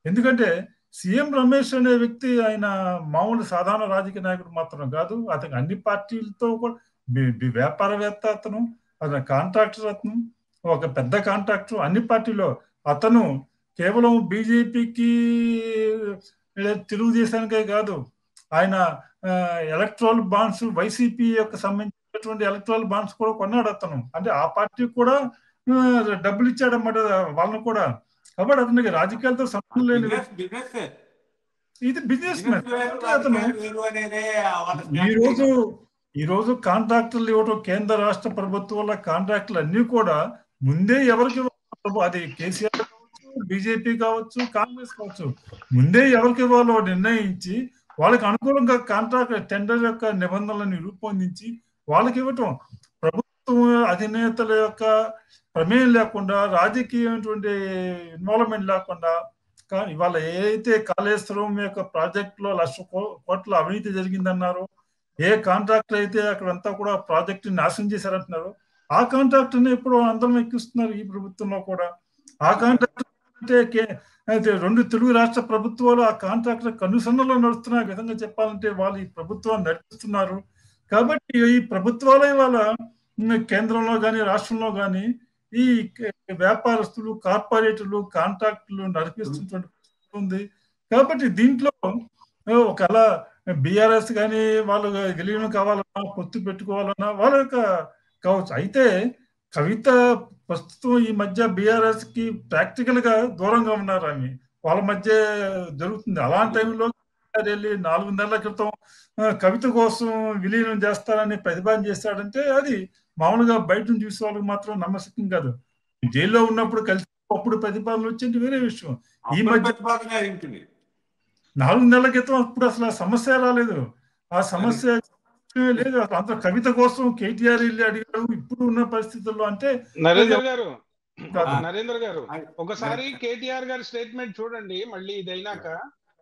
ఎందుకంటే సీఎం రమేష్ అనే వ్యక్తి ఆయన మామూలు సాధారణ రాజకీయ నాయకుడు మాత్రం కాదు, అతను అన్ని పార్టీలతో కూడా వ్యాపారవేత్త, అతను కాంట్రాక్టర్, అతను ఒక పెద్ద కాంట్రాక్టర్ అన్ని పార్టీలో. అతను కేవలం బీజేపీకి తెలుగుదేశానికే కాదు, ఆయన ఎలక్ట్రల్ బాండ్స్, వైసీపీ యొక్క సంబంధించినటువంటి ఎలక్ట్రల్ బాండ్స్ కూడా కొన్నాడు అతను. అంటే ఆ పార్టీకి కూడా డబ్బులు ఇచ్చాడన్నమాట వాళ్ళను కూడా. కాబట్టి అతనికి రాజకీయాలతో సంబంధం లేని ఇది బిజినెస్ మ్యాన్. అతను ఈరోజు కాంట్రాక్టర్లు ఇవ్వటం, కేంద్ర రాష్ట్ర ప్రభుత్వాల కాంట్రాక్టర్లు అన్ని కూడా ముందే ఎవరికి, అది కేసీఆర్ కావచ్చు, బీజేపీ కావచ్చు, కాంగ్రెస్ కావచ్చు, ముందే ఎవరికి ఇవ్వాలో నిర్ణయించి వాళ్ళకి అనుకూలంగా కాంట్రాక్ట్ టెండర్ యొక్క నిబంధనలను రూపొందించి వాళ్ళకి ఇవ్వటం. ప్రభుత్వం అధినేతల యొక్క ప్రమేయం లేకుండా, రాజకీయమైనటువంటి ఇన్వాల్వ్మెంట్ లేకుండా, కానీ ఇవాళ ఏదైతే కాళేశ్వరం యొక్క ప్రాజెక్టులో 1,00,000 కోట్ల అవినీతి జరిగిందన్నారో, ఏ కాంట్రాక్టర్ అయితే అక్కడంతా కూడా ప్రాజెక్టు నాశనం చేశారంటున్నారు, ఆ కాంట్రాక్టర్ని ఇప్పుడు అందరం ఎక్కిస్తున్నారు ఈ ప్రభుత్వంలో కూడా. ఆ కాంట్రాక్టర్ అంటే 2 తెలుగు రాష్ట్ర ప్రభుత్వాలు ఆ కాంట్రాక్టర్ కనుసన్నలో నడుస్తున్న విధంగా చెప్పాలంటే వాళ్ళు ఈ ప్రభుత్వాన్ని నడిపిస్తున్నారు. కాబట్టి ఈ ప్రభుత్వాలే ఇవాళ కేంద్రంలో కానీ రాష్ట్రంలో కానీ ఈ వ్యాపారస్తులు, కార్పొరేటర్లు, కాంట్రాక్టులు నడిపిస్తున్నటువంటి ఉంది. కాబట్టి దీంట్లో ఒకవేళ బీఆర్ఎస్ కానీ వాళ్ళు విలీనం కావాలన్నా, పొత్తు పెట్టుకోవాలన్నా వాళ్ళ యొక్క కావచ్చు. అయితే కవిత ప్రస్తుతం ఈ మధ్య బీఆర్ఎస్ కి ప్రాక్టికల్ గా దూరంగా ఉన్నారు. ఆమె వాళ్ళ మధ్య జరుగుతుంది. అలాంటి టైంలో వెళ్ళి 4 నెలల క్రితం కవిత కోసం విలీనం చేస్తారని ప్రతిపాదన చేస్తాడంటే అది మామూలుగా బయట నుంచి చూసే వాళ్ళకి మాత్రం నమ్మశక్యం కాదు. జైల్లో ఉన్నప్పుడు కలిసి అప్పుడు ప్రతిపాదనలు వచ్చేది వేరే విషయం. ఈ మధ్య 4 నెలల క్రితం అప్పుడు అసలు ఆ సమస్య రాలేదు. ఆ సమస్య లేదు. అంత కవిత కోసం కేటీఆర్ వెళ్ళి అడిగారు. ఇప్పుడు ఉన్న పరిస్థితుల్లో అంటే నరేంద్ర గారు ఒకసారి కేటీఆర్ గారి స్టేట్మెంట్ చూడండి. మళ్ళీ ఇదైనాక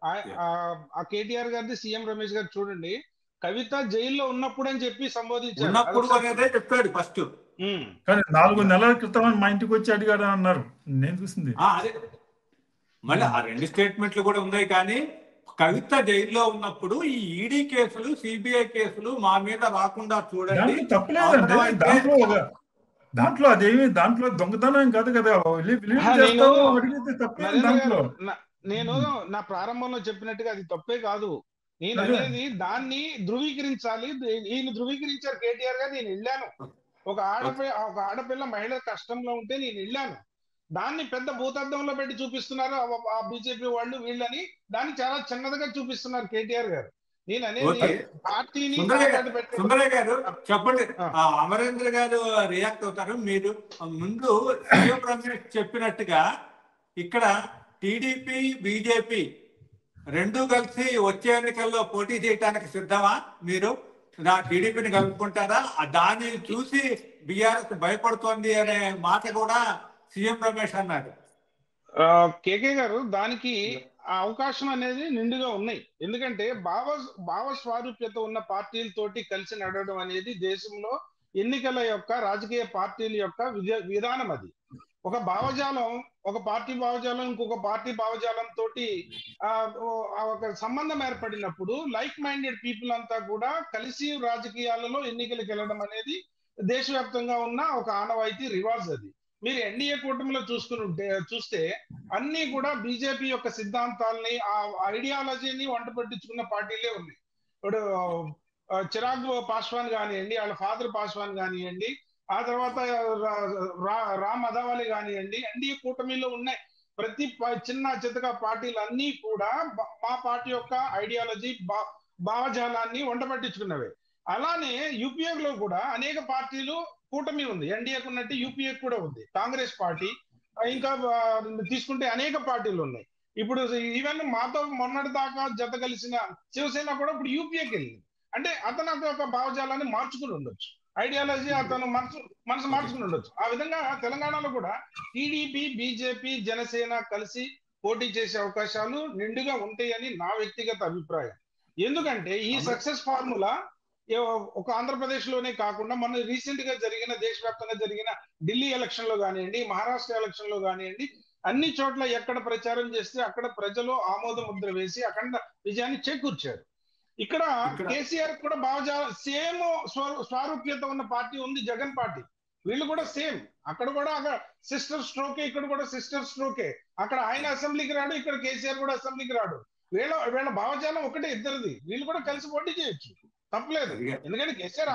ఆ కేటీఆర్ గారిది సీఎం రమేష్ గారు చూడండి. కవిత జైల్లో ఉన్నప్పుడు అని చెప్పి సంబోధించారు. చెప్పాడు ఫస్ట్. కానీ 4 నెలల క్రితం మా ఇంటికి వచ్చి అడిగాడు అన్నారు. నేను చూసింది మళ్ళీ ఆ 2 స్టేట్మెంట్లు కూడా ఉన్నాయి. కానీ కవిత జైల్లో ఉన్నప్పుడు ఈ ఈడీ కేసులు, సిబిఐ కేసులు మా మీద రాకుండా చూడండి. తప్పలేదండి. దాంట్లో అదేమి దాంట్లో దొంగతనం కాదు కదా. నేను నా ప్రారంభంలో చెప్పినట్టుగా అది తప్పే కాదు. నేను అనేది దాన్ని ధృవీకరించాలి. ఈయన ధృవీకరించారు కేటీఆర్ గారు. నేను వెళ్ళాను. ఒక ఆడపిల్ల మహిళ కష్టంలో ఉంటే నేను వెళ్ళాను. దాన్ని పెద్ద భూతద్దంలో పెట్టి చూపిస్తున్నారు ఆ బీజేపీ వాళ్ళు వీళ్ళని. దాన్ని చాలా చిన్నదిగా చూపిస్తున్నారు కేటీఆర్ గారు. నేను అనేది పార్టీని సుందరయ్య గారు చెప్పండి. అమరేంద్ర గారు రియాక్ట్ అవుతారు. మీరు ముందు సీఎం రమేష్ చెప్పినట్టుగా ఇక్కడ టీడీపీ, బీజేపీ 2 కలిసి వచ్చే ఎన్నికల్లో పోటీ చేయడానికి సిద్ధమా? మీరు టీడీపీని కలుపుకుంటారా? దాన్ని చూసి బీఆర్ఎస్ భయపడుతోంది అనే మాట కూడా సీఎం రమేష్ అన్నాడు. కేకే గారు దానికి అవకాశం అనేది నిండుగా ఉన్నాయి. ఎందుకంటే భావ స్వారూప్యత ఉన్న పార్టీలతోటి కలిసి నడవడం అనేది దేశంలో ఎన్నికల యొక్క రాజకీయ పార్టీల యొక్క విధానం. అది ఒక భావజాలం, ఒక పార్టీ భావజాలం ఇంకొక పార్టీ భావజాలం తోటి ఒక సంబంధం ఏర్పడినప్పుడు లైక్ మైండెడ్ పీపుల్ అంతా కూడా కలిసి రాజకీయాలలో ఎన్నికలకు వెళ్ళడం అనేది దేశవ్యాప్తంగా ఉన్న ఒక ఆనవాయితీ రివాజ్. అది మీరు ఎన్డీఏ కూటమిలో చూస్తే అన్ని కూడా బీజేపీ యొక్క సిద్ధాంతాలని, ఆ ఐడియాలజీని వంట పట్టించుకున్న పార్టీలే ఉన్నాయి. ఇప్పుడు చిరాగ్ పాస్వాన్ కానివ్వండి, వాళ్ళ ఫాదర్ పాస్వాన్ కానివ్వండి, ఆ తర్వాత రామ్ అదావాలీ కానివ్వండి, ఎన్డీఏ కూటమిలో ఉన్నాయి. ప్రతి చిన్న చితక పార్టీలు అన్ని కూడా మా పార్టీ యొక్క ఐడియాలజీ, భావజాలాన్ని వంట పట్టించుకున్నవే. అలానే యూపీఏలో కూడా అనేక పార్టీలు కూటమి ఉంది. ఎన్డీఏకు ఉన్నట్టు యూపీఏ కూడా ఉంది. కాంగ్రెస్ పార్టీ ఇంకా తీసుకుంటే అనేక పార్టీలు ఉన్నాయి. ఇప్పుడు ఈవెన్ మాతో మొన్నటి దాకా జత కలిసిన శివసేన కూడా ఇప్పుడు యూపీఏకి వెళ్ళింది. అంటే అతను ఒక భావజాలాన్ని మార్చుకుని ఉండొచ్చు, ఐడియాలజీ అతను మనసు మార్చుకుని ఉండొచ్చు. ఆ విధంగా తెలంగాణలో కూడా టీడీపీ, బీజేపీ, జనసేన కలిసి పోటీ చేసే అవకాశాలు నిండుగా ఉంటాయని నా వ్యక్తిగత అభిప్రాయం. ఎందుకంటే ఈ సక్సెస్ ఫార్ములా ఒక ఆంధ్రప్రదేశ్ లోనే కాకుండా మన రీసెంట్ గా జరిగిన దేశవ్యాప్తంగా జరిగిన ఢిల్లీ ఎలక్షన్ లో కానివ్వండి, మహారాష్ట్ర ఎలక్షన్ లో కానివ్వండి, అన్ని చోట్ల ఎక్కడ ప్రచారం చేస్తే అక్కడ ప్రజలు ఆమోద ముద్ర వేసి అఖండ విజయాన్ని చేకూర్చారు. ఇక్కడ కేసీఆర్ కూడా సేమ్ స్వారూప్యత ఉన్న పార్టీ ఉంది, జగన్ పార్టీ. వీళ్ళు కూడా సేమ్. అక్కడ కూడా సిస్టర్ స్ట్రోకే, ఇక్కడ కూడా సిస్టర్ స్ట్రోకే. అక్కడ ఆయన అసెంబ్లీకి రాడు, ఇక్కడ కేసీఆర్ కూడా అసెంబ్లీకి రాడు. వీళ్ళ భావజాలం ఒకటే ఇద్దరిది. వీళ్ళు కూడా కలిసి పోటీ చేయొచ్చు, తప్పలేదు. ఎందుకంటే కేసీఆర్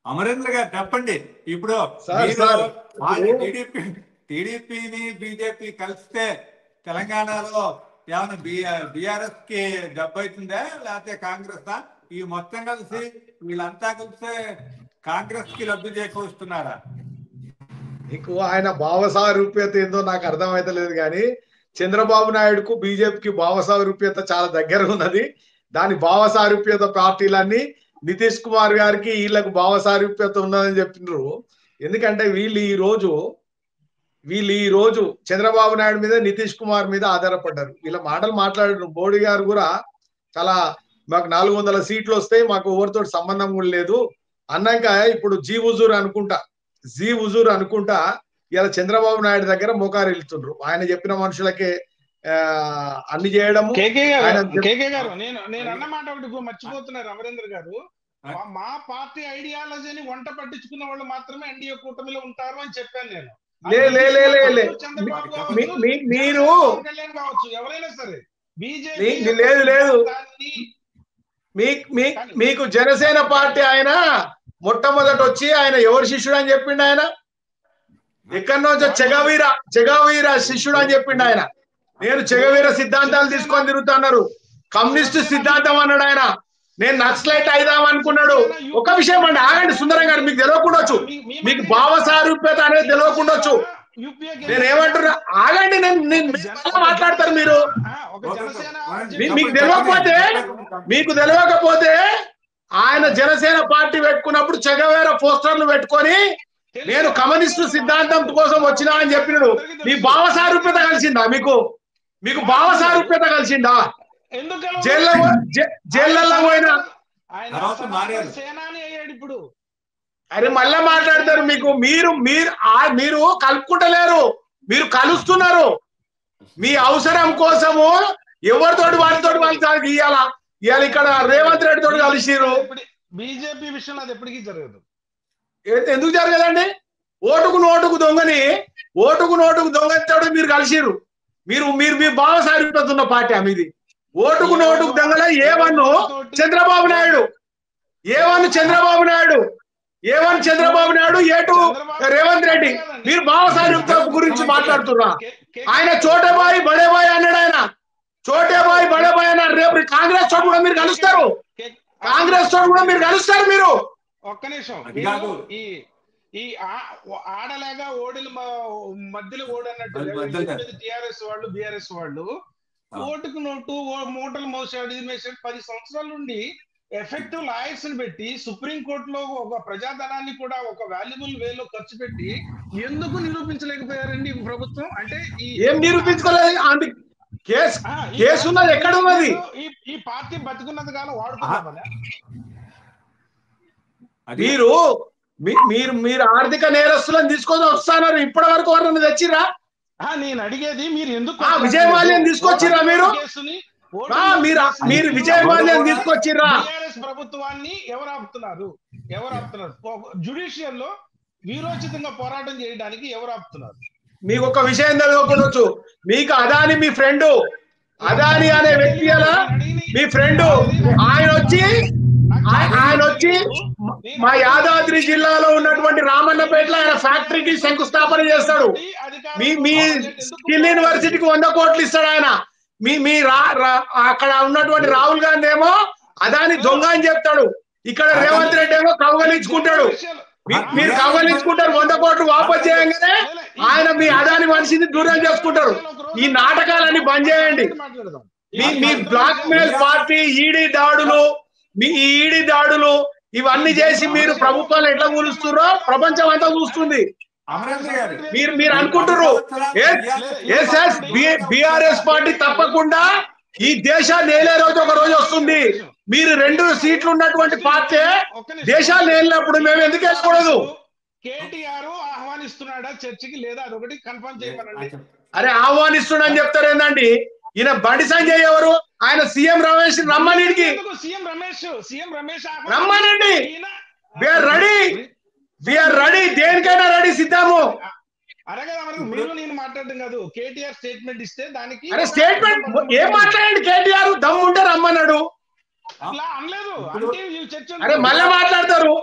అమరేంద్ర గారు చెప్పండి. ఇప్పుడు టీడీపీని బీజేపీ కలిస్తే తెలంగాణలో ఏమన్నా బీఆర్ఎస్ కి దెబ్బ అవుతుందా, లేకపోతే కాంగ్రెస్? ఈ మొత్తం కలిసి వీళ్ళంతా కలిస్తే కాంగ్రెస్ కి లబ్ధి చేకూరుస్తున్నారా? నీకు ఆయన భావసారూప్యత ఏందో నాకు అర్థమైతలేదు. కానీ చంద్రబాబు నాయుడుకు బీజేపీకి భావసారూప్యత చాలా దగ్గర ఉన్నది. దాని భావసారూప్యత పార్టీలన్నీ నితీష్ కుమార్ గారికి వీళ్ళకు భావసారూప్యత ఉన్నదని చెప్పినారు. ఎందుకంటే వీళ్ళు ఈ రోజు చంద్రబాబు నాయుడు మీద నితీష్ కుమార్ మీద ఆధారపడ్డారు. వీళ్ళ మాటలు మాట్లాడారు. మోడీ గారు కూడా చాలా మాకు 400 సీట్లు వస్తాయి, మాకు ఎవరితో సంబంధం కూడా లేదు అన్నాక ఇప్పుడు జీ హుజూర్ అనుకుంటా ఇలా చంద్రబాబు నాయుడు దగ్గర మోకారు వెళ్తుండ్రు. ఆయన చెప్పిన మనుషులకే అన్ని చేయడము. కేకే గారు నేను అన్న మాట ఒకటి మర్చిపోతున్నారు అమరేంద్ర గారు. మా పార్టీ ఐడియాలజీని వంట పట్టించుకున్న వాళ్ళు మాత్రమే ఎన్డీఏ కూటమిలో ఉంటారు అని చెప్పాను నేను. మీరు కావచ్చు ఎవరైనా సరే బీజేపీ లేదు మీకు జనసేన పార్టీ ఆయన మొట్టమొదటి వచ్చి ఆయన ఎవరు శిష్యుడు అని చెప్పిండు. ఆయన ఎక్కడి నుంచో చెగవీర శిష్యుడు అని చెప్పిండు. ఆయన నేను చెగవీర సిద్ధాంతాలు తీసుకొని తిరుగుతున్నారు, కమ్యూనిస్ట్ సిద్ధాంతం అన్నాడు ఆయన. నేను నక్సలైట్ అయిదాం అనుకున్నాడు. ఒక విషయం అండి, ఆగండి సుందరం గారు, మీకు తెలియకుండొచ్చు, మీకు భావ సారూప్యత అనేది తెలియకుండొచ్చు. నేనేమంటున్నా, ఆగండి, నేను మాట్లాడతారు మీరు. మీకు తెలియకపోతే ఆయన జనసేన పార్టీ పెట్టుకున్నప్పుడు చెగవేర పోస్టర్లు పెట్టుకొని నేను కమ్యూనిస్టు సిద్ధాంతం కోసం వచ్చినా అని చెప్పినాడు. మీ భావ సారూప్యత కలిసిందా? మీకు భావ సారూప్యత కలిసిందా? జైళ్ళల్లో పోయినా అరే మళ్ళా మాట్లాడతారు. మీరు కలుపుకుంటలేరు, మీరు కలుస్తున్నారు. మీ అవసరం కోసము ఎవరితోటి వాళ్ళకి ఇవాళ ఇక్కడ రేవంత్ రెడ్డి తోటి కలిసిరు. బీజేపీ విషయంలో అది ఎప్పటికీ జరగదు. ఎందుకు జరగదండి? ఓటుకు నోటుకు దొంగతోటి మీరు కలిసిరు. మీరు మీ భావ సారూప్యత ఉన్న పార్టీ మీది. ఓటుకు నోటుకు దొంగల ఏవన్ను చంద్రబాబు నాయుడు, ఏటు రేవంత్ రెడ్డి. మీరు భావ సారూప్యత గురించి మాట్లాడుతున్నా. ఆయన చోటేబాయి బడేబాయి అన్నాడు. ఆయన చోటేబాయి బడేబాయి అన్నారు. రేపు కాంగ్రెస్ తోటి కూడా మీరు కలుస్తారు. మీరు ఒక్క నిమిషం. ఈ ఆడలేగా ఓడిల మధ్యలో ఓడన్నట్టు టిఆర్ఎస్ వాళ్ళు బిఆర్ఎస్ వాళ్ళు ఓటుకు నోటు మూటలు మోసాడు 10 సంవత్సరాల నుండి ఎఫెక్టివ్ లాయర్స్ ని పెట్టి సుప్రీం కోర్టులో ఒక ప్రజాధనాన్ని కూడా ఒక వాల్యుబుల్ వేలో ఖర్చు పెట్టి ఎందుకు నిరూపించలేకపోయారండి ప్రభుత్వం? అంటే ఏం నిరూపించుకోలేదు? కేసు ఉన్నది ఎక్కడ ఉన్నది? ఈ పార్టీ బతుకున్నది కాలం వాడుకున్నామని మీరు ఆర్థిక నేరస్తులను తీసుకొని వస్తున్నారు. ఇప్పటి వరకు ఎవరన్నా తెచ్చిరా? నేను అడిగేది మీరు ఎందుకు విజయ్ మాల్యాన్ని తీసుకొచ్చిరా? మీరు విజయ్ మాల్యాన్ని తీసుకొచ్చిరా? ప్రభుత్వాన్ని ఎవరు ఆపుతున్నారు? జ్యుడిషియల్ లో వీరోచితంగా పోరాటం చేయడానికి ఎవరు ఆపుతున్నారు? మీకు ఒక విషయం తెలియకపోవచ్చు. మీకు అదాని మీ ఫ్రెండ్, అదాని అనే వ్యక్తి అలా మీ ఫ్రెండ్. ఆయన వచ్చి మా యాదాద్రి జిల్లాలో ఉన్నటువంటి రామన్నపేటలో ఆయన ఫ్యాక్టరీకి శంకుస్థాపన చేస్తాడు. మీ స్కిల్ యూనివర్సిటీకి 100 కోట్లు ఇస్తాడు ఆయన. మీ అక్కడ ఉన్నటువంటి రాహుల్ గాంధీ ఏమో అదాని దొంగ అని చెప్తాడు. ఇక్కడ రేవంత్ రెడ్డి ఏమో కౌగలించుకుంటాడు. మీరు కౌగలించుకుంటారు. 100 కోట్లు వాపస్ చేయగానే ఆయన మీ అదాని మనిషిని దూరం చేసుకుంటారు. ఈ నాటకాలన్నీ బంద్ చేయండి. మీ బ్లాక్ మెయిల్ పార్టీ ఈడీ దాడులు ఇవన్నీ చేసి మీరు ప్రభుత్వాలు ఎట్లా కూలుస్తున్నారో ప్రపంచం అంతా చూస్తుంది. మీరు అనుకుంటారు బిఆర్ఎస్ పార్టీ తప్పకుండా ఈ దేశాన్ని నేలే రోజు ఒక రోజు వస్తుంది. మీరు 2 సీట్లు ఉన్నటువంటి పార్టీ దేశాలు నేలినప్పుడు మేము ఎందుకు వేసుకోలేదు? కేటీఆర్ ఆహ్వానిస్తున్నాడా చర్చకి లేదా అదొకటి కన్ఫర్మ్ చేయమనండి. అరే ఆహ్వానిస్తున్నాడని చెప్తారు ఏందండి? ఈయన బండి సంజయ్ ఎవరు? ఆయన సీఎం రమేష్ రమ్మనండి. రమ్మనండి. వీఆర్ రెడీ, దేనికైనా రెడీ, సిద్ధము. మీరు నేను మాట్లాడడం కాదు, కేటీఆర్ స్టేట్మెంట్ ఇస్తే దానికి స్టేట్మెంట్ ఏం మాట్లాడండి? కేటీఆర్ దమ్ము ఉంటే రమ్మన్నాడు. అరే మళ్ళీ మాట్లాడతారు.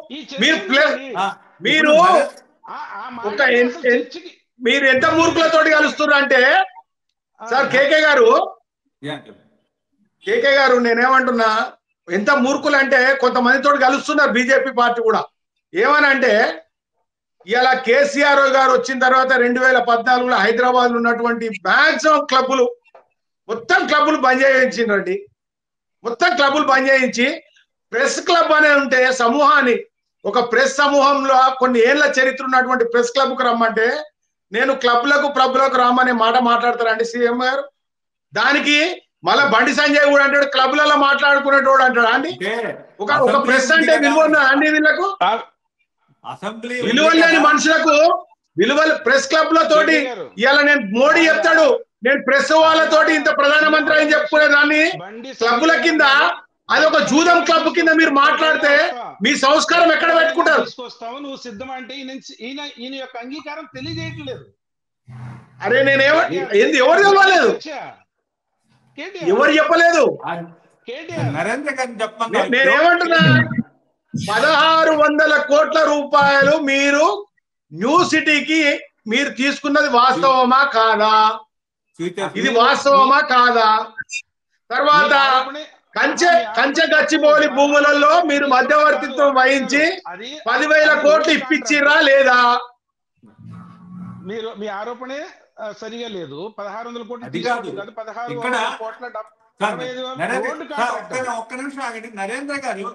మీరు ఎంత మూర్ఖులతోటి కలుస్తున్నారు అంటే సార్ కేకే గారు నేనేమంటున్నా, ఎంత మూర్ఖులు అంటే కొంతమందితో కలుస్తున్నారు బీజేపీ పార్టీ కూడా. ఏమనంటే ఇలా కేసీఆర్ గారు వచ్చిన తర్వాత 2014లో హైదరాబాద్ లో ఉన్నటువంటి మాక్సిమం క్లబ్బులు మొత్తం బంద్ చేయించిండ్రండి. మొత్తం క్లబ్బులు బంద్ చేయించి ప్రెస్ క్లబ్ అనే ఉంటే సమూహాన్ని ఒక ప్రెస్ సమూహంలో కొన్ని ఏళ్ల చరిత్ర ఉన్నటువంటి ప్రెస్ క్లబ్ కు రమ్మంటే నేను క్లబ్లకు రామనే మాట మాట్లాడతారండి సీఎం గారు? దానికి మళ్ళా బండి సంజయ్ కూడా అంటాడు క్లబ్లలో మాట్లాడుకునేటోడు అంటాడు అండి. ఒక ప్రెస్ అంటే విలువ ఉన్నదా అండి వీళ్ళకు? అసెంబ్లీ విలువ లేని మనుషులకు విలువలు ప్రెస్ క్లబ్ లతోటి ఇవాళ నేను మోడీ చెప్తాడు నేను ప్రెస్ వాళ్ళతోటి ఇంత ప్రధానమంత్రి అని చెప్పుకునే దాన్ని క్లబ్ల కింద అది ఒక జూదం క్లబ్ కింద మీరు మాట్లాడితే మీ సంస్కారం ఎక్కడ పెట్టుకుంటారు? తీసుకొస్తావు నువ్వు సిద్ధం అంటే ఈయన యొక్క అంగీకారం తెలియజేయట్లేదు. అరే ఏంది ఎవరు చెప్పలేదు, ఎవరు చెప్పలేదు. నరేంద్ర గారిని చెప్పండి. నేనేమంటున్నా 1600 కోట్ల రూపాయలు మీరు న్యూ సిటీకి మీరు తీసుకున్నది వాస్తవమా కాదా? ఇది వాస్తవమా కాదా? తర్వాత కంచె గచ్చిబౌలి భూములలో మీరు మధ్యవర్తిత్వం వహించి 10,000 కోట్లు ఇప్పించిరా లేదా? మీరు మీ ఆరోపణే సరిగా లేదు. 1600 కోట్లు ఒక్క నిమిషం ఆగండి నరేంద్ర గారు.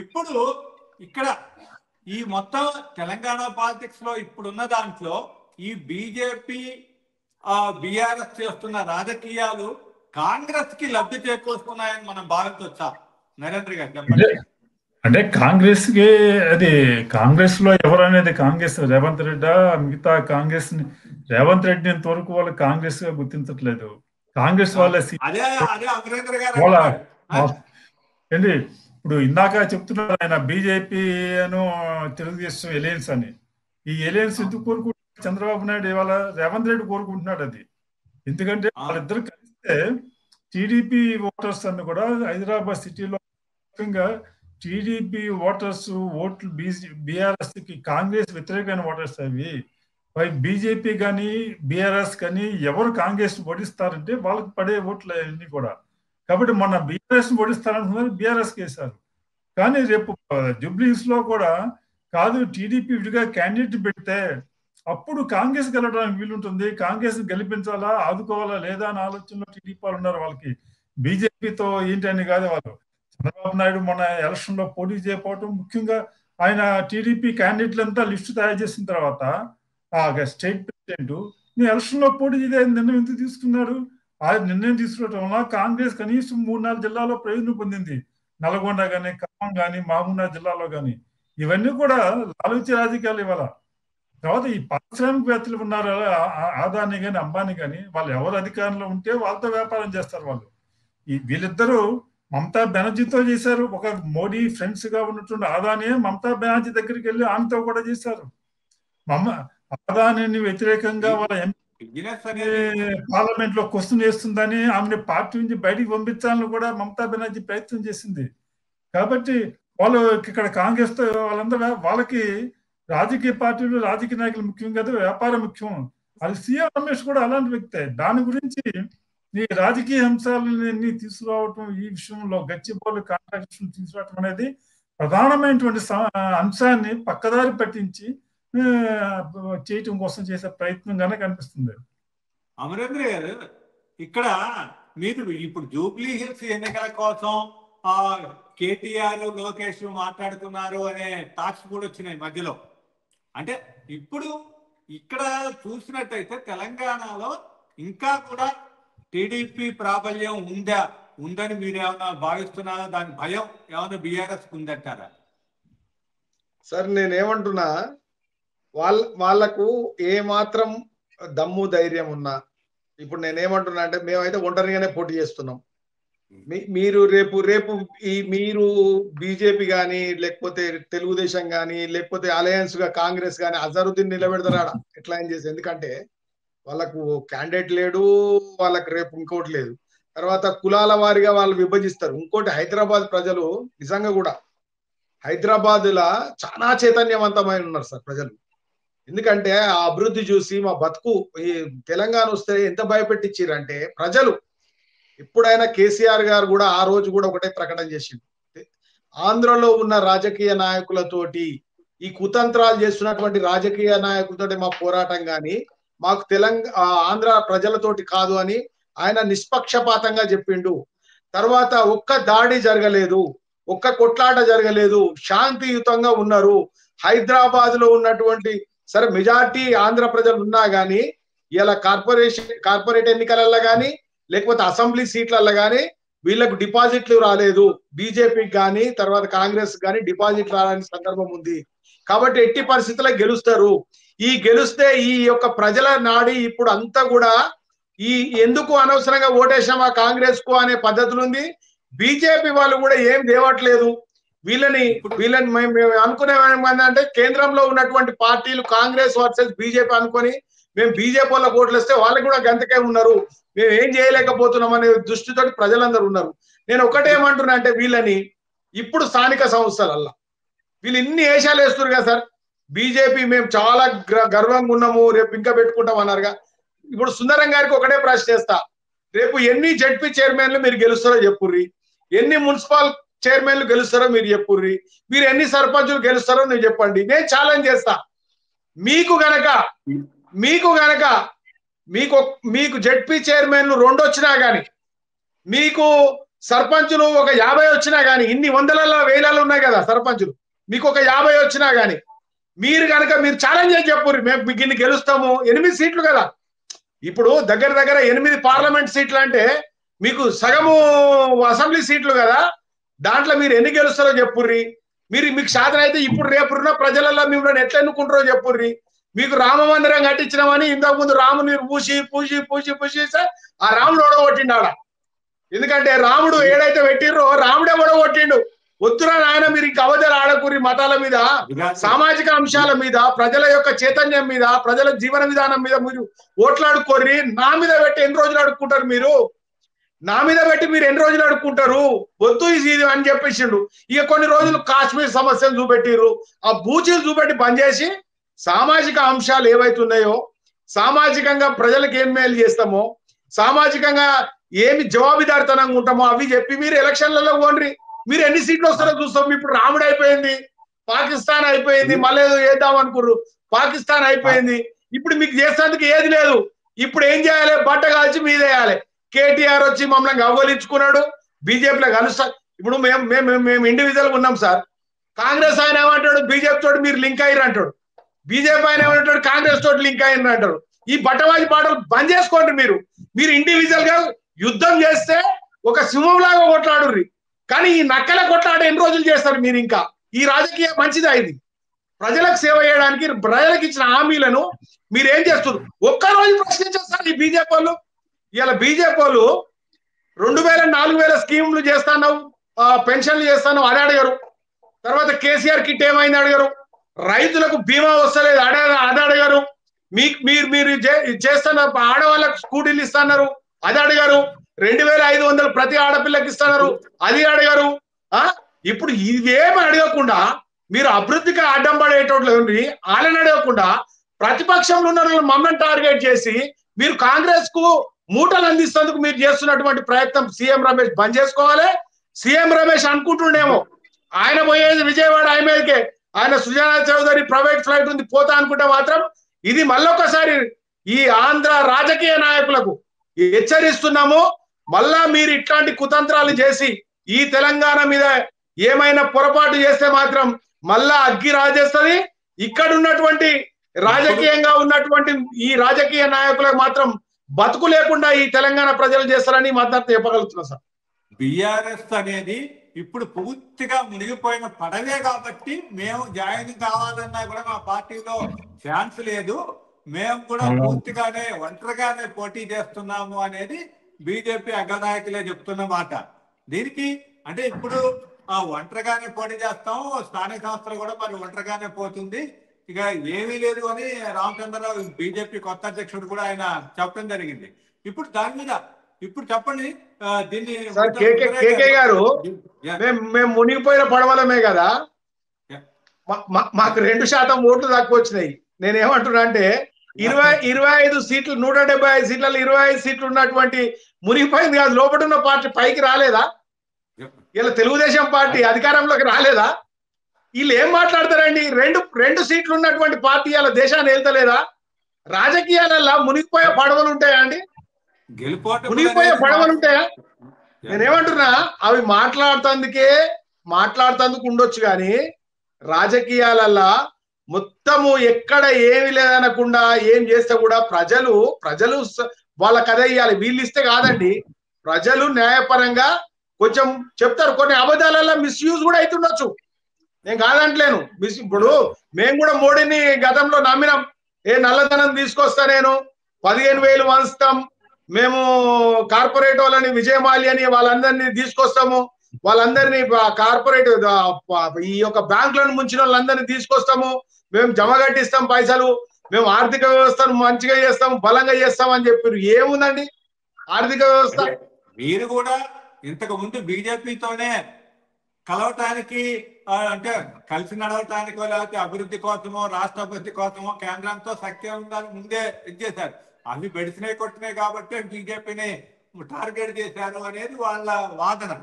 ఇప్పుడు ఇక్కడ ఈ మొత్తం తెలంగాణ పాలిటిక్స్ లో ఇప్పుడున్న దాంట్లో ఈ బీజేపీ బీఆర్ఎస్ చేస్తున్న రాజకీయాలు కాంగ్రెస్ కి లబ్ధి చేకూరుస్తున్నాయని మనం భావించవచ్చా నరేంద్ర గారు చెప్పండి. అంటే కాంగ్రెస్ కి అది కాంగ్రెస్ లో ఎవరు అనేది కాంగ్రెస్ రేవంత్ రెడ్డి మిగతా కాంగ్రెస్ రేవంత్ రెడ్డి ఇంతవరకు వాళ్ళు కాంగ్రెస్ గా గుర్తించట్లేదు. కాంగ్రెస్ వాళ్ళ ఏంటి ఇప్పుడు ఇందాక చెప్తున్నారు ఆయన బీజేపీ తెలుగుదేశం ఎలయన్స్ అని. ఈ ఎలయన్స్ ఎందుకు కోరుకుంటున్నారు చంద్రబాబు నాయుడు ఇవాళ రేవంత్ రెడ్డి కోరుకుంటున్నాడు అది. ఎందుకంటే వాళ్ళిద్దరు కలిస్తే టీడీపీ ఓటర్స్ అన్ని కూడా హైదరాబాద్ సిటీలో ముఖ్యంగా టీడీపీ ఓటర్స్ ఓట్లు బీఆర్ఎస్ కి కాంగ్రెస్ వ్యతిరేకమైన ఓటర్స్ అవి. బీజేపీ కానీ బీఆర్ఎస్ కానీ ఎవరు కాంగ్రెస్ ఓడిస్తారంటే వాళ్ళకి పడే ఓట్లు అన్ని కూడా. కాబట్టి మొన్న బీఆర్ఎస్ ఓడిస్తారనుకున్నారు, బీఆర్ఎస్ వేశారు. కానీ రేపు జూబ్లీహిల్స్ లో కూడా కాదు టీడీపీ విడిగా క్యాండిడేట్ పెడితే అప్పుడు కాంగ్రెస్ గెలవడానికి వీలుంటుంది. కాంగ్రెస్ గెలిపించాలా ఆదుకోవాలా లేదా అని ఆలోచనలో టీడీపీ వాళ్ళు ఉన్నారు. వాళ్ళకి బీజేపీతో ఏంటని కాదు. వాళ్ళు చంద్రబాబు నాయుడు మొన్న ఎలక్షన్ లో పోటీ చేయకపోవటం ముఖ్యంగా ఆయన టీడీపీ క్యాండిడేట్లంతా లిస్టు తయారు చేసిన తర్వాత స్టేట్ ప్రెసిడెంట్ నీ ఎలక్షన్ లో పోటీ చేసే నిర్ణయం ఎందుకు తీసుకున్నాడు? ఆ నిర్ణయం తీసుకోవటం వల్ల కాంగ్రెస్ కనీసం 3-4 జిల్లాలో ప్రయోజనం పొందింది. నల్గొండ కానీ ఖమ్మం కానీ మహబూబ్నగర్ జిల్లాలో కానీ. ఇవన్నీ కూడా లాలూచి రాజకీయాలు ఇవాళ. తర్వాత ఈ పారిశ్రామికవేత్తలు ఉన్నారు ఆదాని కానీ అంబానీ కానీ వాళ్ళు ఎవరు అధికారంలో ఉంటే వాళ్ళతో వ్యాపారం చేస్తారు వాళ్ళు. వీళ్ళిద్దరూ మమతా బెనర్జీతో చేశారు. ఒక మోడీ ఫ్రెండ్స్ గా ఉన్నటువంటి ఆదాని మమతా బెనర్జీ దగ్గరికి వెళ్ళి ఆమెతో కూడా చేశారు. ఆదాని వ్యతిరేకంగా వాళ్ళ ఎంపీ పార్లమెంట్ లో క్వశ్చన్ చేస్తుందని ఆమెను పార్టీ నుంచి బయటికి పంపించాలని కూడా మమతా బెనర్జీ ప్రయత్నం చేసింది. కాబట్టి వాళ్ళు ఇక్కడ కాంగ్రెస్ తో వాళ్ళందరూ వాళ్ళకి రాజకీయ పార్టీలు రాజకీయ నాయకులు ముఖ్యం కాదు, వ్యాపారం ముఖ్యం. అది సీఎం రమేష్ కూడా అలాంటి వ్యక్తే. దాని గురించి ఈ రాజకీయ అంశాలన్నీ తీసుకురావటం, ఈ విషయంలో గచ్చిబౌలి కాంట్రాక్షన్ తీసుకురావటం అనేది ప్రధానమైనటువంటి అంశాన్ని పక్కదారి పట్టించి చేయటం కోసం చేసే ప్రయత్నంగానే కనిపిస్తుంది. అమరేంద్ర గారు, ఇక్కడ మీరు ఇప్పుడు జూబ్లీ హిల్స్ ఎన్నికల కోసం కేటీఆర్ లోకేష్ మాట్లాడుతున్నారు అనే టాక్స్ కూడా వచ్చినాయి మధ్యలో. అంటే ఇప్పుడు ఇక్కడ చూసినట్టయితే తెలంగాణలో ఇంకా కూడా టీడీపీ ప్రాబల్యం ఉందని మీరు ఏమైనా భావిస్తున్నారా? దాని భయం ఏమైనా బీఆర్ఎస్ ఉందంటారా? సార్ నేనేమంటున్నా, వాళ్ళకు ఏ మాత్రం దమ్ము ధైర్యం ఉన్నా, ఇప్పుడు నేనేమంటున్నా అంటే మేమైతే ఒంటరిగానే పోటీ చేస్తున్నాం. మీరు రేపు మీరు బీజేపీ కానీ లేకపోతే తెలుగుదేశం కానీ లేకపోతే అలయన్స్ గా కాంగ్రెస్ కానీ అజరుద్దీన్ నిలబెడతారా ఎట్లా ఏం చేసి? ఎందుకంటే వాళ్ళకు క్యాండిడేట్ లేడు, వాళ్ళకి రేపు ఇంకోటి లేదు. తర్వాత కులాల వారిగా వాళ్ళు విభజిస్తారు. ఇంకోటి హైదరాబాద్ ప్రజలు నిజంగా కూడా హైదరాబాద్ లా చాలా చైతన్యవంతమై ఉన్నారు సార్ ప్రజలు. ఎందుకంటే ఆ అభివృద్ధి చూసి మా బతుకు ఈ తెలంగాణ వస్తే ఎంత భయపెట్టించారంటే ప్రజలు. ఎప్పుడైనా కేసీఆర్ గారు కూడా ఆ రోజు కూడా ఒకటే ప్రకటన చేసిండు, ఆంధ్రలో ఉన్న రాజకీయ నాయకులతోటి ఈ కుతంత్రాలు చేస్తున్నటువంటి రాజకీయ నాయకులతోటి మా పోరాటం కానీ మాకు ఆంధ్ర ప్రజలతోటి కాదు అని ఆయన నిష్పక్షపాతంగా చెప్పిండు. తర్వాత ఒక్క దాడి జరగలేదు, ఒక్క కొట్లాట జరగలేదు, శాంతియుతంగా ఉన్నారు. హైదరాబాద్ లో ఉన్నటువంటి సరే మెజార్టీ ఆంధ్ర ప్రజలు ఉన్నా గానీ ఇలా కార్పొరేట్ ఎన్నికలలో గానీ లేకపోతే అసెంబ్లీ సీట్లలో గానీ వీళ్ళకు డిపాజిట్లు రాలేదు. బీజేపీకి కానీ తర్వాత కాంగ్రెస్ కానీ డిపాజిట్లు రాలని సందర్భం ఉంది. కాబట్టి ఎట్టి పరిస్థితుల్లో గెలుస్తారు. ఈ గెలుస్తే ఈ యొక్క ప్రజల నాడి ఇప్పుడు అంతా కూడా ఈ ఎందుకు అనవసరంగా ఓటేసామా కాంగ్రెస్ కు అనే పద్ధతులు ఉంది. బీజేపీ వాళ్ళు కూడా ఏం దేవట్లేదు. వీళ్ళని మేము అనుకునే అంటే కేంద్రంలో ఉన్నటువంటి పార్టీలు కాంగ్రెస్ వర్సెస్ బీజేపీ అనుకొని మేము బీజేపీ వాళ్ళకి ఓట్లు వస్తే వాళ్ళకి కూడా గంతకే ఉన్నారు, మేము ఏం చేయలేకపోతున్నాం అనే దృష్టితో ప్రజలందరూ ఉన్నారు. నేను ఒకటేమంటున్నా అంటే వీళ్ళని ఇప్పుడు స్థానిక సంస్థలల్లా వీళ్ళు ఇన్ని వేషాలు వేస్తున్నారు కదా సార్. బీజేపీ మేము చాలా గర్వంగా ఉన్నాము, రేపు ఇంకా పెట్టుకుంటాం అన్నారుగా. ఇప్పుడు సుందరం గారికి ఒకటే ప్రశ్న చేస్తా, రేపు ఎన్ని జడ్పీ చైర్మన్లు మీరు గెలుస్తారో చెప్పుర్రి, ఎన్ని మున్సిపల్ చైర్మన్లు గెలుస్తారో మీరు చెప్పుర్రి, మీరు ఎన్ని సర్పంచులు గెలుస్తారో నేను చెప్పండి. నేను ఛాలెంజ్ చేస్తా, మీకు గనక మీకు జడ్పీ చైర్మన్లు 2 వచ్చినా గానీ మీకు సర్పంచులు ఒక 50 వచ్చినా గానీ, ఇన్ని వందలలో వేలలో ఉన్నాయి కదా సర్పంచులు, మీకు ఒక 50 వచ్చినా గానీ మీరు ఛాలెంజ్ చేసి చెప్పుర్రి, మేము ఇన్ని గెలుస్తాము. 8 సీట్లు కదా, ఇప్పుడు దగ్గర 8 పార్లమెంట్ సీట్లు అంటే మీకు సగము అసెంబ్లీ సీట్లు కదా, దాంట్లో మీరు ఎన్ని గెలుస్తారో చెప్పుర్రి. మీకు శాతం అయితే ఇప్పుడు రేపున్న ప్రజలలో మిమ్మల్ని ఎట్లా ఎన్నుకుంటారో చెప్పుర్రి. మీకు రామ మందిరం కట్టించినామని ఇంతకు ముందు రాముని పూసి ఆ రాముడు ఓడగొట్టిండు ఆడ. ఎందుకంటే రాముడు ఏడైతే పెట్టిర్రో రాముడే ఓడగొట్టిండు. వద్దురా నాయన మీరు ఇంక అవధులు ఆడకూరి, మతాల మీద సామాజిక అంశాల మీద ప్రజల యొక్క చైతన్యం మీద ప్రజల జీవన విధానం మీద మీరు ఓట్లాడుకోర్రి. నా మీద పెట్టి ఎన్ని రోజులు అడుక్కుంటారు మీరు, నా మీద పెట్టి మీరు ఎన్ని రోజులు అడుక్కుంటారు, వద్దు ఇది అని చెప్పేసిండు. ఇక కొన్ని రోజులు కాశ్మీర్ సమస్యలు చూపెట్టిర్రు, ఆ బూచీలు చూపెట్టి బంద్ చేసి సామాజిక అంశాలు ఏవైతున్నాయో, సామాజికంగా ప్రజలకు ఏం మేలు చేస్తామో, సామాజికంగా ఏమి జవాబుదారితనంగా ఉంటామో అవి చెప్పి మీరు ఎలక్షన్లలో పోండి. మీరు ఎన్ని సీట్లు వస్తారో చూస్తాం. ఇప్పుడు రాముడు అయిపోయింది, పాకిస్తాన్ అయిపోయింది, మళ్ళీ ఏదో చేద్దాం అనుకుర్రు, పాకిస్తాన్ అయిపోయింది. ఇప్పుడు మీకు చేసేందుకు ఏది లేదు. ఇప్పుడు ఏం చేయాలి, బట్ట కాల్చి మీదేయాలి. కేటీఆర్ వచ్చి మమ్మల్ని గౌగలించుకున్నాడు, బీజేపీలో కలుస్తా. ఇప్పుడు మేము ఇండివిజువల్ ఉన్నాం సార్. కాంగ్రెస్ ఆయన ఏమంటాడు, బీజేపీ తోటి మీరు లింక్ అయ్యారు అంటాడు, బీజేపీ ఆయన ఏమంటాడు, కాంగ్రెస్ తోటి లింక్ అయ్యారు అంటారు. ఈ బట్టవాజి పాటలు బంద్ చేసుకోండి. మీరు ఇండివిజువల్ గా యుద్ధం చేస్తే ఒక సింహం లాగా కొట్లాడుర్రి, కానీ ఈ నక్కల కొట్లాట ఎన్ని రోజులు చేస్తారు మీరు? ఇంకా ఈ రాజకీయం మంచిదా? ఇది ప్రజలకు సేవ చేయడానికి ప్రజలకు ఇచ్చిన హామీలను మీరు ఏం చేస్తున్నారు? ఒక్కరోజు ప్రశ్నించేస్తారు ఈ బీజేపీ వాళ్ళు. ఇలా బీజేపీ వాళ్ళు 2000, 4000 స్కీములు చేస్తాను, పెన్షన్లు చేస్తాను అది అడగరు. తర్వాత కేసీఆర్ కిట్ ఏమైంది అడగరు. రైతులకు బీమా వస్తలేదు అది అడగరు. మీరు చేస్తున్న ఆడవాళ్ళకు స్కూటీలు ఇస్తున్నారు అది అడగరు. 2500 ప్రతి ఆడపిల్లకి ఇస్తున్నారు అది అడగరు. ఇప్పుడు ఇవేమి అడగకుండా మీరు అభివృద్ధికి అడ్డం పడేటోళ్ళు వాళ్ళని అడగకుండా ప్రతిపక్షంలో ఉన్న మమ్మల్ని టార్గెట్ చేసి మీరు కాంగ్రెస్ కు మూటలు అందిస్తేందుకు మీరు చేస్తున్నటువంటి ప్రయత్నం సీఎం రమేష్ బంద్ చేసుకోవాలి. సీఎం రమేష్ అనుకుంటుండేమో ఆయన పోయేది విజయవాడ ఐమేల్కే, ఆయన సుజనా చౌదరి ప్రైవేట్ ఫ్లైట్ ఉంది పోతా అనుకుంటే మాత్రం ఇది మళ్ళొకసారి ఈ ఆంధ్ర రాజకీయ నాయకులకు హెచ్చరిస్తున్నాము. మళ్ళా మీరు ఇట్లాంటి కుతంత్రాలు చేసి ఈ తెలంగాణ మీద ఏమైనా పొరపాటు చేస్తే మాత్రం మళ్ళా అగ్గి రాజేస్తుంది. ఇక్కడ ఉన్నటువంటి రాజకీయంగా ఉన్నటువంటి ఈ రాజకీయ నాయకులకు మాత్రం బతుకు లేకుండా ఈ తెలంగాణ ప్రజలు చేస్తారని మాత్రం చెప్పగలుగుతున్నా సార్. బిఆర్ఎస్ అనేది ఇప్పుడు పూర్తిగా మునిగిపోయిన పడవే కాబట్టి మేము జాయిన్ కావాలన్నా కూడా మా పార్టీలో ఛాన్స్ లేదు, మేము కూడా పూర్తిగానే ఒంటరిగానే పోటీ చేస్తున్నాము అనేది బీజేపీ అగ్రనాయకులే చెప్తున్న మాట. దీనికి అంటే ఇప్పుడు ఒంటరిగానే పోటీ చేస్తాము, స్థానిక సంస్థలు కూడా మరి ఒంటరిగానే పోతుంది, ఇక ఏమీ లేదు అని రామచంద్రరావు బీజేపీ కొత్త అధ్యక్షుడు కూడా ఆయన చెప్పడం జరిగింది. ఇప్పుడు దాని మీద ఇప్పుడు చెప్పండి దీన్ని. కేకే గారు మేము మునిగిపోయిన పడవలమే కదా, మాకు 2% ఓట్లు తక్కువ వచ్చినాయి. నేనేమంటున్నా అంటే 25 సీట్లు 175 సీట్లలో 25 సీట్లు ఉన్నటువంటి మునిగిపోయింది కాదు, లోపల ఉన్న పార్టీ పైకి రాలేదా? ఇలా తెలుగుదేశం పార్టీ అధికారంలోకి రాలేదా? వీళ్ళు ఏం మాట్లాడతారండి? రెండు సీట్లు ఉన్నటువంటి పార్టీ అలా దేశాన్ని వెళ్తలేదా? రాజకీయాలలో మునిగిపోయే పడవలు ఉంటాయా అండి? మునిగిపోయే పడవలు ఉంటాయా? నేనేమంటున్నా అవి మాట్లాడుతందుకే మాట్లాడుతందుకు ఉండొచ్చు కానీ రాజకీయాలల్లా మొత్తము ఎక్కడ ఏమి లేదనకుండా ఏం చేస్తే కూడా ప్రజలు వాళ్ళ కథ ఇవ్వాలి. వీళ్ళు ఇస్తే కాదండి, ప్రజలు న్యాయపరంగా కొంచెం చెప్తారు. కొన్ని అబద్ధాలలో మిస్యూజ్ కూడా అవుతుండొచ్చు, నేను కాదంటలేను. ఇప్పుడు మేము కూడా మోడీని గతంలో నమ్మినాం. నల్లధనం తీసుకొస్తా, నేను 15,000 వంచుతాం, మేము కార్పొరేట్ వాళ్ళని విజయమాలి అని వాళ్ళందరినీ తీసుకొస్తాము, వాళ్ళందరినీ కార్పొరేట్ ఈ యొక్క బ్యాంకులను ముంచిన వాళ్ళందరినీ తీసుకొస్తాము, మేము జమ కట్టిస్తాం పైసలు, మేము ఆర్థిక వ్యవస్థను మంచిగా చేస్తాం, బలంగా చేస్తాం అని చెప్పారు. ఏముందండి ఆర్థిక వ్యవస్థ? మీరు కూడా ఇంతకు ముందు బీజేపీతోనే కలవటానికి అంటే కలిసి నడవటానికో లేకపోతే అభివృద్ధి కోసమో రాష్ట్ర అభివృద్ధి కోసమో కేంద్రంతో సఖ్యంగా ముందే ఇచ్చేశారు. అవి బెడిసినాయి కొట్టినాయి కాబట్టి బీజేపీని టార్గెట్ చేశారు అనేది వాళ్ళ వాదన.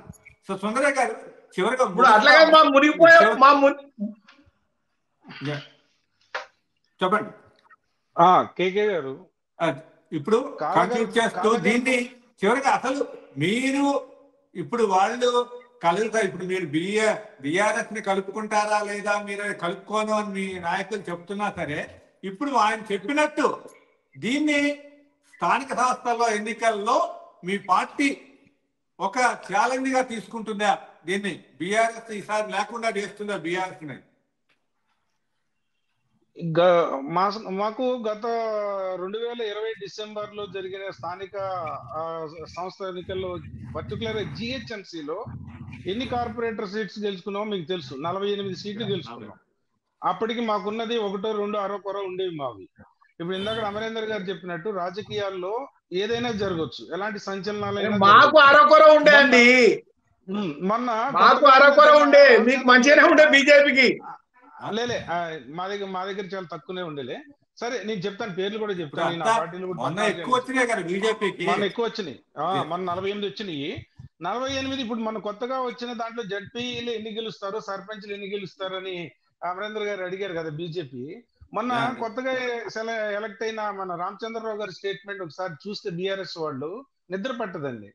సో సుందరయ్య గారు చివరిగా చెప్పండి. కేకే గారు ఇప్పుడు కంక్లూడ్ చేస్తూ దీన్ని చివరిగా అసలు మీరు ఇప్పుడు వాళ్ళు కలుగుతారు, ఇప్పుడు మీరు బీఆర్ఎస్ ని కలుపుకుంటారా లేదా మీరు కలుపుకోను అని మీ నాయకులు చెప్తున్నా సరే, ఇప్పుడు ఆయన చెప్పినట్టు దీన్ని స్థానిక సంస్థల్లో ఎన్నికల్లో మీ పార్టీ ఒక ఛాలెంజ్ గా తీసుకుంటుందా? దీన్ని బీఆర్ఎస్ ఈసారి లేకుండా చేస్తుందా బీఆర్ఎస్ ని? మాకు గత 2020 డిసెంబర్ జరిగిన స్థానిక సంస్థ ఎన్నికల్లో పర్టికులర్ జిహెచ్ఎంసీలో ఎన్ని కార్పొరేటర్ సీట్స్ గెలుచుకున్నామో మీకు తెలుసు. 48 సీట్లు గెలుచుకున్నాం. అప్పటికి మాకున్నది 1-2 అరకొర ఉండేవి మావి. ఇప్పుడు ఇందాక అమరేందర్ గారు చెప్పినట్టు రాజకీయాల్లో ఏదైనా జరగవచ్చు, ఎలాంటి సంచలనాలైనా. మాకు అరకొర ఉండే అండి, మొన్న మాకు అరకొర ఉండే, మీకు మంచిగానే ఉండే బీజేపీకి. లేలే మా దగ్గర చాలా తక్కువనే ఉండేలే. సరే నేను చెప్తాను, పేర్లు కూడా చెప్తాను. మొన్న ఎక్కువ వచ్చినాయి. మొన్న 48 వచ్చినాయి. 48 ఇప్పుడు మన కొత్తగా వచ్చిన దాంట్లో జడ్పీలు ఎన్ని గెలుస్తారు, సర్పంచ్లు ఎన్ని గెలుస్తారు అని అమరేంద్ర గారు అడిగారు కదా బీజేపీ. మొన్న కొత్తగా ఎలక్ట్ అయిన మన రామచంద్రరావు గారి స్టేట్మెంట్ ఒకసారి చూస్తే బీఆర్ఎస్ వాళ్ళు నిద్ర పట్టదండి.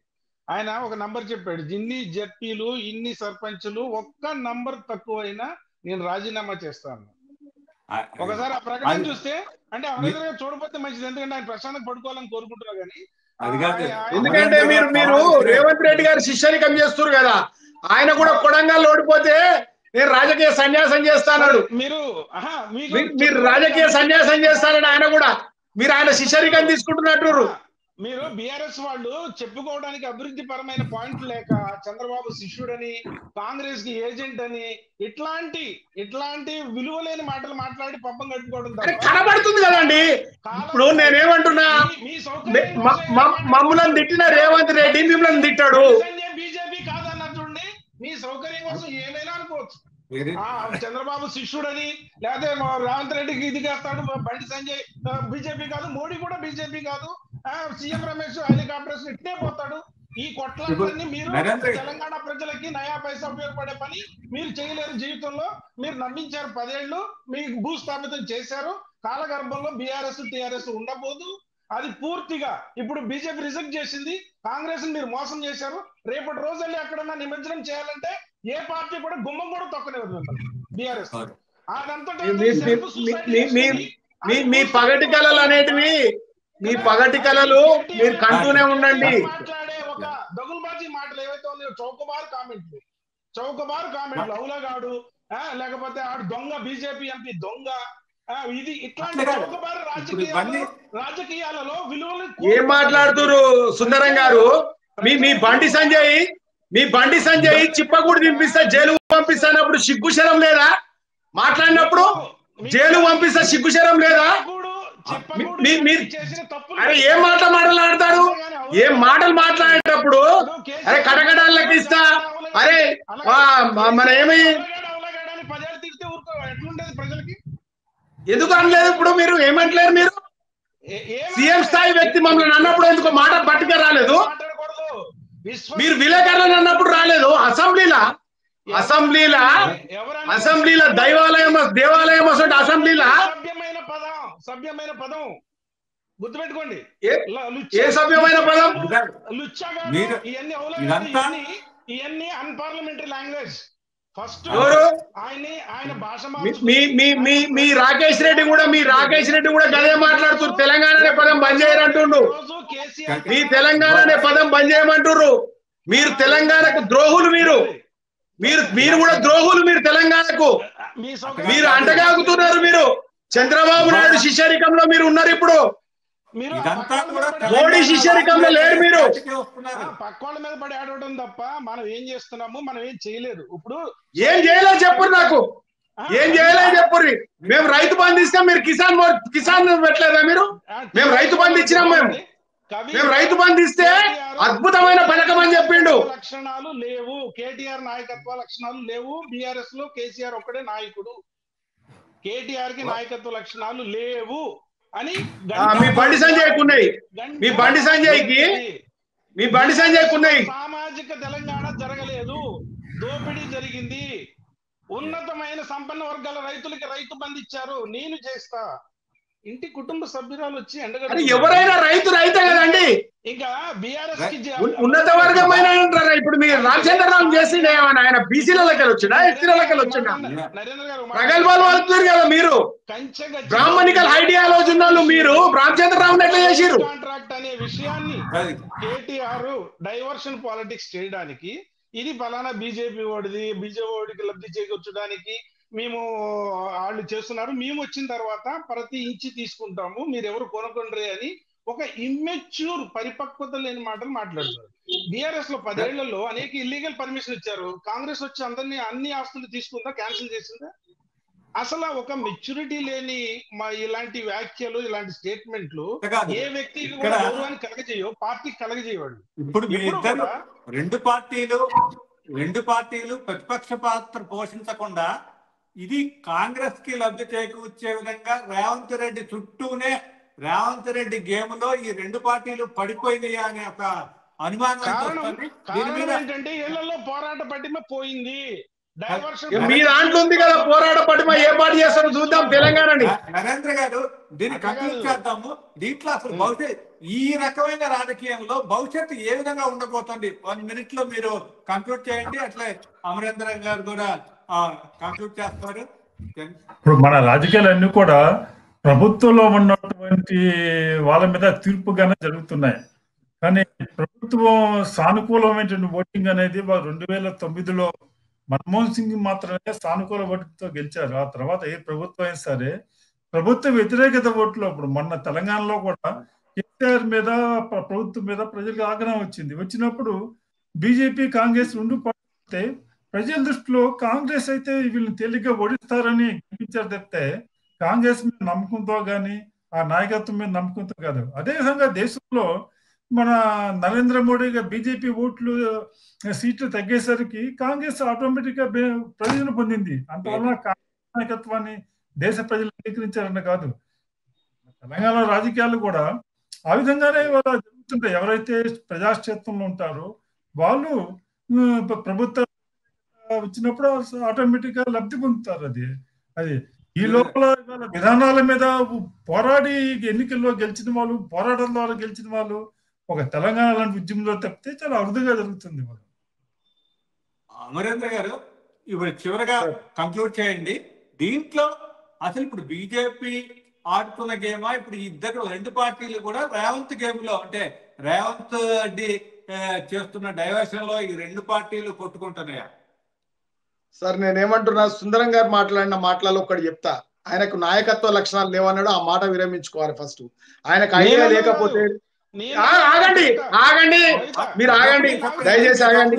ఆయన ఒక నంబర్ చెప్పాడు, ఇన్ని జడ్పీలు ఇన్ని సర్పంచ్లు ఒక్క నంబర్ తక్కువైనా నేను రాజీనామా చేస్తాను. ఒకసారి ఆ ప్రకటన చూస్తే అంటే అమరేంద్ర గారు చూడకపోతే మంచిది, ఎందుకంటే ఆయన ప్రశాంతంగా పడుకోవాలని కోరుకుంటున్నా కానీ. ఎందుకంటే మీరు రేవంత్ రెడ్డి గారు శిష్యరికం చేస్తున్నారు కదా, ఆయన కూడా కొడంగల్ ఓడిపోతే నేను రాజకీయ సన్యాసం చేస్తానన్నాడు. మీరు రాజకీయ సన్యాసం చేస్తానని ఆయన కూడా, మీరు ఆయన శిష్యరికం తీసుకుంటున్నట్టు. మీరు బీఆర్ఎస్ వాళ్ళు చెప్పుకోవడానికి అభివృద్ధి పరమైన పాయింట్ లేక చంద్రబాబు శిష్యుడని, కాంగ్రెస్ కి ఏజెంట్ అని ఇట్లాంటి విలువలేని మాటలు మాట్లాడి పబ్బం కట్టుకోవడం కనబడుతుంది కదండి. ఇప్పుడు నేనేమంటున్నా, మమ్మల్ని తిట్టిన రేవంత్ రెడ్డి మిమ్మల్ని తిట్టాడు. బీజేపీ కాదన్నట్టుండి మీ సౌకర్యం కోసం ఏమైనా అనుకోవచ్చు. చంద్రబాబు శిష్యుడని లేకపోతే రేవంత్ రెడ్డికి ఇది చేస్తాడు, బండి సంజయ్ బీజేపీ కాదు, మోడీ కూడా బీజేపీ కాదు, సీఎం రమేష్ హెలికాప్టర్స్ ఇట్టే పోతాడు. ఈ కొట్లాటలన్నీ మీరు తెలంగాణ ప్రజలకి నయా పైసా ఉపయోగపడే పని మీరు చేయలేరు. జీవితంలో మీరు నమ్మించారు 10 ఏళ్ళు, మీకు భూస్థాపితం చేశారు. కాలగర్భంలో బీఆర్ఎస్ టీఆర్ఎస్ ఉండబోదు. అది పూర్తిగా ఇప్పుడు బీజేపీ రిజెక్ట్ చేసింది. కాంగ్రెస్ మీరు మోసం చేశారు. రేపటి రోజు వెళ్ళి ఎక్కడన్నా నిమజ్జనం చేయాలంటే ఏ పార్టీ కూడా గుమ్మం కూడా తొక్కలేదు మిమ్మల్ని బీఆర్ఎస్. మీ పగటి కళలు అనేటివి, మీ పగటి కళలు మీరు కంటూనే ఉండండి. మాట్లాడే ఒక దగులుబాజీ మాటలు ఏవైతే ఉన్నాయో, చౌకబారు కామెంట్లు అవులగాడు, లేకపోతే ఆడు దొంగ, బీజేపీ ఎంపీ దొంగ, ఇది ఇట్లాంటి చౌకబారు రాజకీయాలలో విలువలు ఏం మాట్లాడుతున్నారు సుందరం గారు? మీ బండి సంజయ్ చిప్పకూడు తినిపిస్తే జైలు పంపిస్తానప్పుడు సిగ్గుశరం లేదా? మాట్లాడినప్పుడు జైలు పంపిస్తే సిగ్గుశరం లేదా? అరే ఏం మాట్లాడతాడు? ఏం మాటలు మాట్లాడేటప్పుడు అరే కటకటాలు లెక్కిస్తా, అరే మన ఏమి ఎందుకు అనలేదు? ఇప్పుడు మీరు ఏమంటలేరు? మీరు సీఎం స్థాయి వ్యక్తి మమ్మల్ని అన్నప్పుడు ఎందుకు మాట పట్టుకే రాలేదు? మీరు విలేకరులను అన్నప్పుడు రాలేదు. అసెంబ్లీలో దేవాలయం అసలు అసెంబ్లీలా సభ్యమైన పదం గుర్తుపెట్టుకోండి. ఏ సభ్యమైన పదం? ఇవన్నీ అన్పార్లమెంటరీ లాంగ్వేజ్. ఫస్ట్ ఎవరు ఆయన భాష మీ రాకేష్ రెడ్డి కూడా గదే మాట్లాడుతున్నారు. తెలంగాణ అనే పదం బంద్ చేయరంటుండు. మీ తెలంగాణ అనే పదం బంద్ చేయమంటుర్రు. మీరు తెలంగాణకు ద్రోహులు. మీరు కూడా ద్రోహులు. మీరు తెలంగాణకు మీరు అంటగాగుతున్నారు. మీరు చంద్రబాబు నాయుడు శిష్యరికంలో మీరు ఉన్నారు. ఇప్పుడు మోడీ శిష్యరికంలో లేరు. మీరు పక్క వాళ్ళ మీద పడి ఆడవడం తప్ప మనం ఏం చేస్తున్నాము, మనం ఏం చేయలేదు. ఇప్పుడు ఏం చేయలేదు చెప్పు. నాకు ఏం చేయలేదు చెప్పు. మేము రైతు బంధు ఇస్తాం, మీరు కిసాన్ పెట్టలేదా? మేము రైతు బంధు ఇచ్చినాం. మేము రైతు బంధు ఇస్తే అద్భుతమైన పథకం అని చెప్పిండు. లక్షణాలు లేవు, కేటీఆర్ నాయకత్వ లక్షణాలు లేవు. బీఆర్ఎస్ లో కేసీఆర్ ఒక్కడే నాయకుడు, కేటీఆర్ కి నాయకత్వ లక్షణాలు లేవు అని మీ బండి సంజయ్కి ఉన్నాయి. మీ బండి సంజయ్కి ఉన్నాయి. సామాజిక తెలంగాణ జరగలేదు, దోపిడీ జరిగింది. ఉన్నతమైన సంపన్న వర్గాల రైతులకి రైతు బంధు ఇచ్చారు. నేను చేస్తా. ఇంటి కుటుంబ సభ్యురాలు వచ్చి ఎవరైనా రైతే కదండి. ఇంకా బీఆర్ఎస్ కి ఉన్నత వర్గమైన ఇప్పుడు మీరు రామచంద్రరావు చేసి ఆయన బీసీలకి వచ్చినా, ఎస్సీలకి వచ్చినా నరేంద్ర గారు ప్రగల్భాలు పలుకుతారు కదా. మీరు బ్రాహ్మణికల్ ఐడియాలజీ ఉన్న వాళ్ళు మీరు రామచంద్రరావు ఎట్లా చేసిరు? కాంట్రాక్ట్ అనే విషయాన్ని కేటీఆర్ డైవర్షన్ పాలిటిక్స్ చేయడానికి, ఇది ఫలానా బీజేపీ ఓడికి లబ్ధి చేకూర్చడానికి మేము వాళ్ళు చేస్తున్నారు, మేము వచ్చిన తర్వాత ప్రతి ఇంచి తీసుకుంటాము, మీరెవరు కొనకండ్రి అని ఒక ఇమ్మెచ్యూర్ పరిపక్వత లేని మాటలు మాట్లాడుతున్నారు. బీఆర్ఎస్ లో 10 ఏళ్లలో అనేక ఇల్లీగల్ పర్మిషన్ ఇచ్చారు. కాంగ్రెస్ వచ్చి అన్ని ఆస్తులు తీసుకుందా, క్యాన్సిల్ చేసిందా? అసలు ఒక మెచ్యూరిటీ లేని ఇలాంటి వ్యాఖ్యలు, ఇలాంటి స్టేట్మెంట్లు ఏ వ్యక్తికి కూడా గౌరవాన్ని కలగజేయో, పార్టీకి కలగజేయవాడు. ఇప్పుడు రెండు పార్టీలు ప్రతిపక్ష పాత్ర పోషించకుండా ఇది కాంగ్రెస్ కి లబ్ధి చేకూర్చే విధంగా రేవంత్ రెడ్డి గేమ్ లో ఈ రెండు పార్టీలు పడిపోయినాయి అనే ఒక అనుమానం ఏంటంటే ఇళ్లలో పోరాట పటిమ పోయింది. మీ దాంట్లో ఉంది కదా పోరాట పటిమ. ఏ పార్టీ చేస్తారో చూద్దాం తెలంగాణని. నరేంద్ర గారు దీన్ని కంక్లూడ్ చేద్దాము. దీంట్లో అసలు భవిష్యత్ ఈ రకమైన రాజకీయంలో భవిష్యత్తు ఏ విధంగా ఉండబోతుంది? 1 minute లో మీరు కంక్లూడ్ చేయండి. అట్లే అమరేంద్ర గారు కూడా కంక్లూడ్ చేస్తారు. ఇప్పుడు మన రాజకీయాలన్నీ కూడా ప్రభుత్వంలో ఉన్నటువంటి వాళ్ళ మీద తీర్పుగానే జరుగుతున్నాయి. కానీ ప్రభుత్వం సానుకూలమైనటువంటి ఓటింగ్ అనేది 2009లో మన్మోహన్ సింగ్ మాత్రమే సానుకూల ఓటింగ్తో గెలిచారు. ఆ తర్వాత ఏ ప్రభుత్వం అయినా సరే ప్రభుత్వ వ్యతిరేకత ఓట్లు. ఇప్పుడు మొన్న తెలంగాణలో కూడా కేసీఆర్ మీద, ప్రభుత్వం మీద ప్రజలకు ఆగ్రహం వచ్చినప్పుడు బీజేపీ, కాంగ్రెస్ రెండు పార్టీ ప్రజల దృష్టిలో కాంగ్రెస్ అయితే వీళ్ళని తేలిగ్గా ఓడిస్తారని గెలిపించారు తప్పితే కాంగ్రెస్ మీద నమ్మకంతో కానీ ఆ నాయకత్వం మీద నమ్మకంతో కాదు. అదేవిధంగా దేశంలో మన నరేంద్ర మోడీగా బీజేపీ ఓట్లు సీట్లు తగ్గేసరికి కాంగ్రెస్ ఆటోమేటిక్ గా ప్రయోజనం పొందింది. అంతవల్ల కాంగ్రెస్ నాయకత్వాన్ని దేశ ప్రజలు అంగీకరించారన్న కాదు. తెలంగాణ రాజకీయాలు కూడా ఆ విధంగానే జరుగుతుంటాయి. ఎవరైతే ప్రజాక్షేత్రంలో ఉంటారో వాళ్ళు ప్రభుత్వం వచ్చినప్పుడు ఆటోమేటిక్ గా లబ్ధి పొందుతారు. అది ఈ లోపల విధానాల మీద పోరాడి ఎన్నికల్లో గెలిచిన వాళ్ళు, పోరాటం ద్వారా గెలిచిన వాళ్ళు ఒక తెలంగాణ లాంటి ఉద్యమంలో తప్పితే చాలా అరుదుగా జరుగుతుంది. అమరేంద్ర గారు ఇప్పుడు చివరిగా కంక్లూడ్ చేయండి. దీంట్లో అసలు ఇప్పుడు బీజేపీ ఆడుతున్న గేమా, ఇప్పుడు రెండు పార్టీలు కూడా రేవంత్ గేమ్ లో, అంటే రేవంత్ రెడ్డి చేస్తున్న డైవర్షన్ లో ఈ రెండు పార్టీలు కొట్టుకుంటున్నాయా? సార్ నేనేమంటున్నా, సుందరం గారు మాట్లాడిన మాటలలో ఒకటి చెప్తా. ఆయనకు నాయకత్వ లక్షణాలు లేవన్నాడు. ఆ మాట విరమించుకోవాలి. ఫస్ట్ ఆయనకు ఐడియా లేకపోతే ఆగండి మీరు ఆగండి, దయచేసి ఆగండి.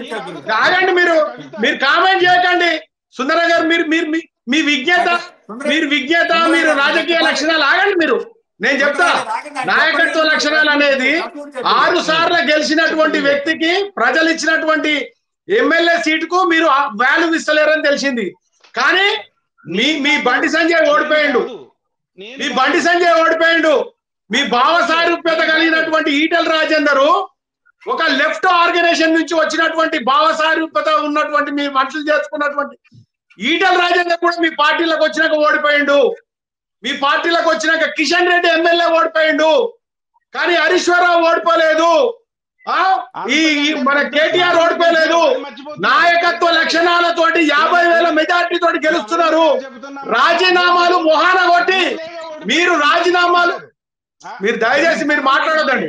మీరు కామెంట్ చేయకండి. సుందరం గారు మీ విజ్ఞత, మీరు రాజకీయ లక్షణాలు ఆగండి. నేను చెప్తా, నాయకత్వ లక్షణాలు అనేది 6 సార్లు గెలిచినటువంటి వ్యక్తికి ప్రజలు ఇచ్చినటువంటి ఎమ్మెల్యే సీటుకు మీరు వాల్యూ ఇస్తలేరని తెలిసింది. కానీ మీ బండి సంజయ్ ఓడిపోయిండు. మీ భావ సారూప్యత కలిగినటువంటి ఈటెల రాజేందర్ ఒక లెఫ్ట్ ఆర్గనైజేషన్ నుంచి వచ్చినటువంటి భావ సారూప్యత ఉన్నటువంటి మీ మనుషులు చేసుకున్నటువంటి ఈటెల రాజేందర్ కూడా మీ పార్టీలకు వచ్చినాక ఓడిపోయిండు. మీ పార్టీలకు వచ్చినాక కిషన్ రెడ్డి ఎమ్మెల్యే ఓడిపోయిండు. కానీ హరీశ్వరరావు ఓడిపోలేదు. మన కేటీఆర్ ఓడిపోయలేదు, నాయకత్వ లక్షణాలతోటి 50,000 మెజార్టీ తోటి గెలుస్తున్నారు. రాజీనామాలు మొహాన కొట్టి మీరు రాజీనామాలు, మీరు దయచేసి మీరు మాట్లాడొద్దండి,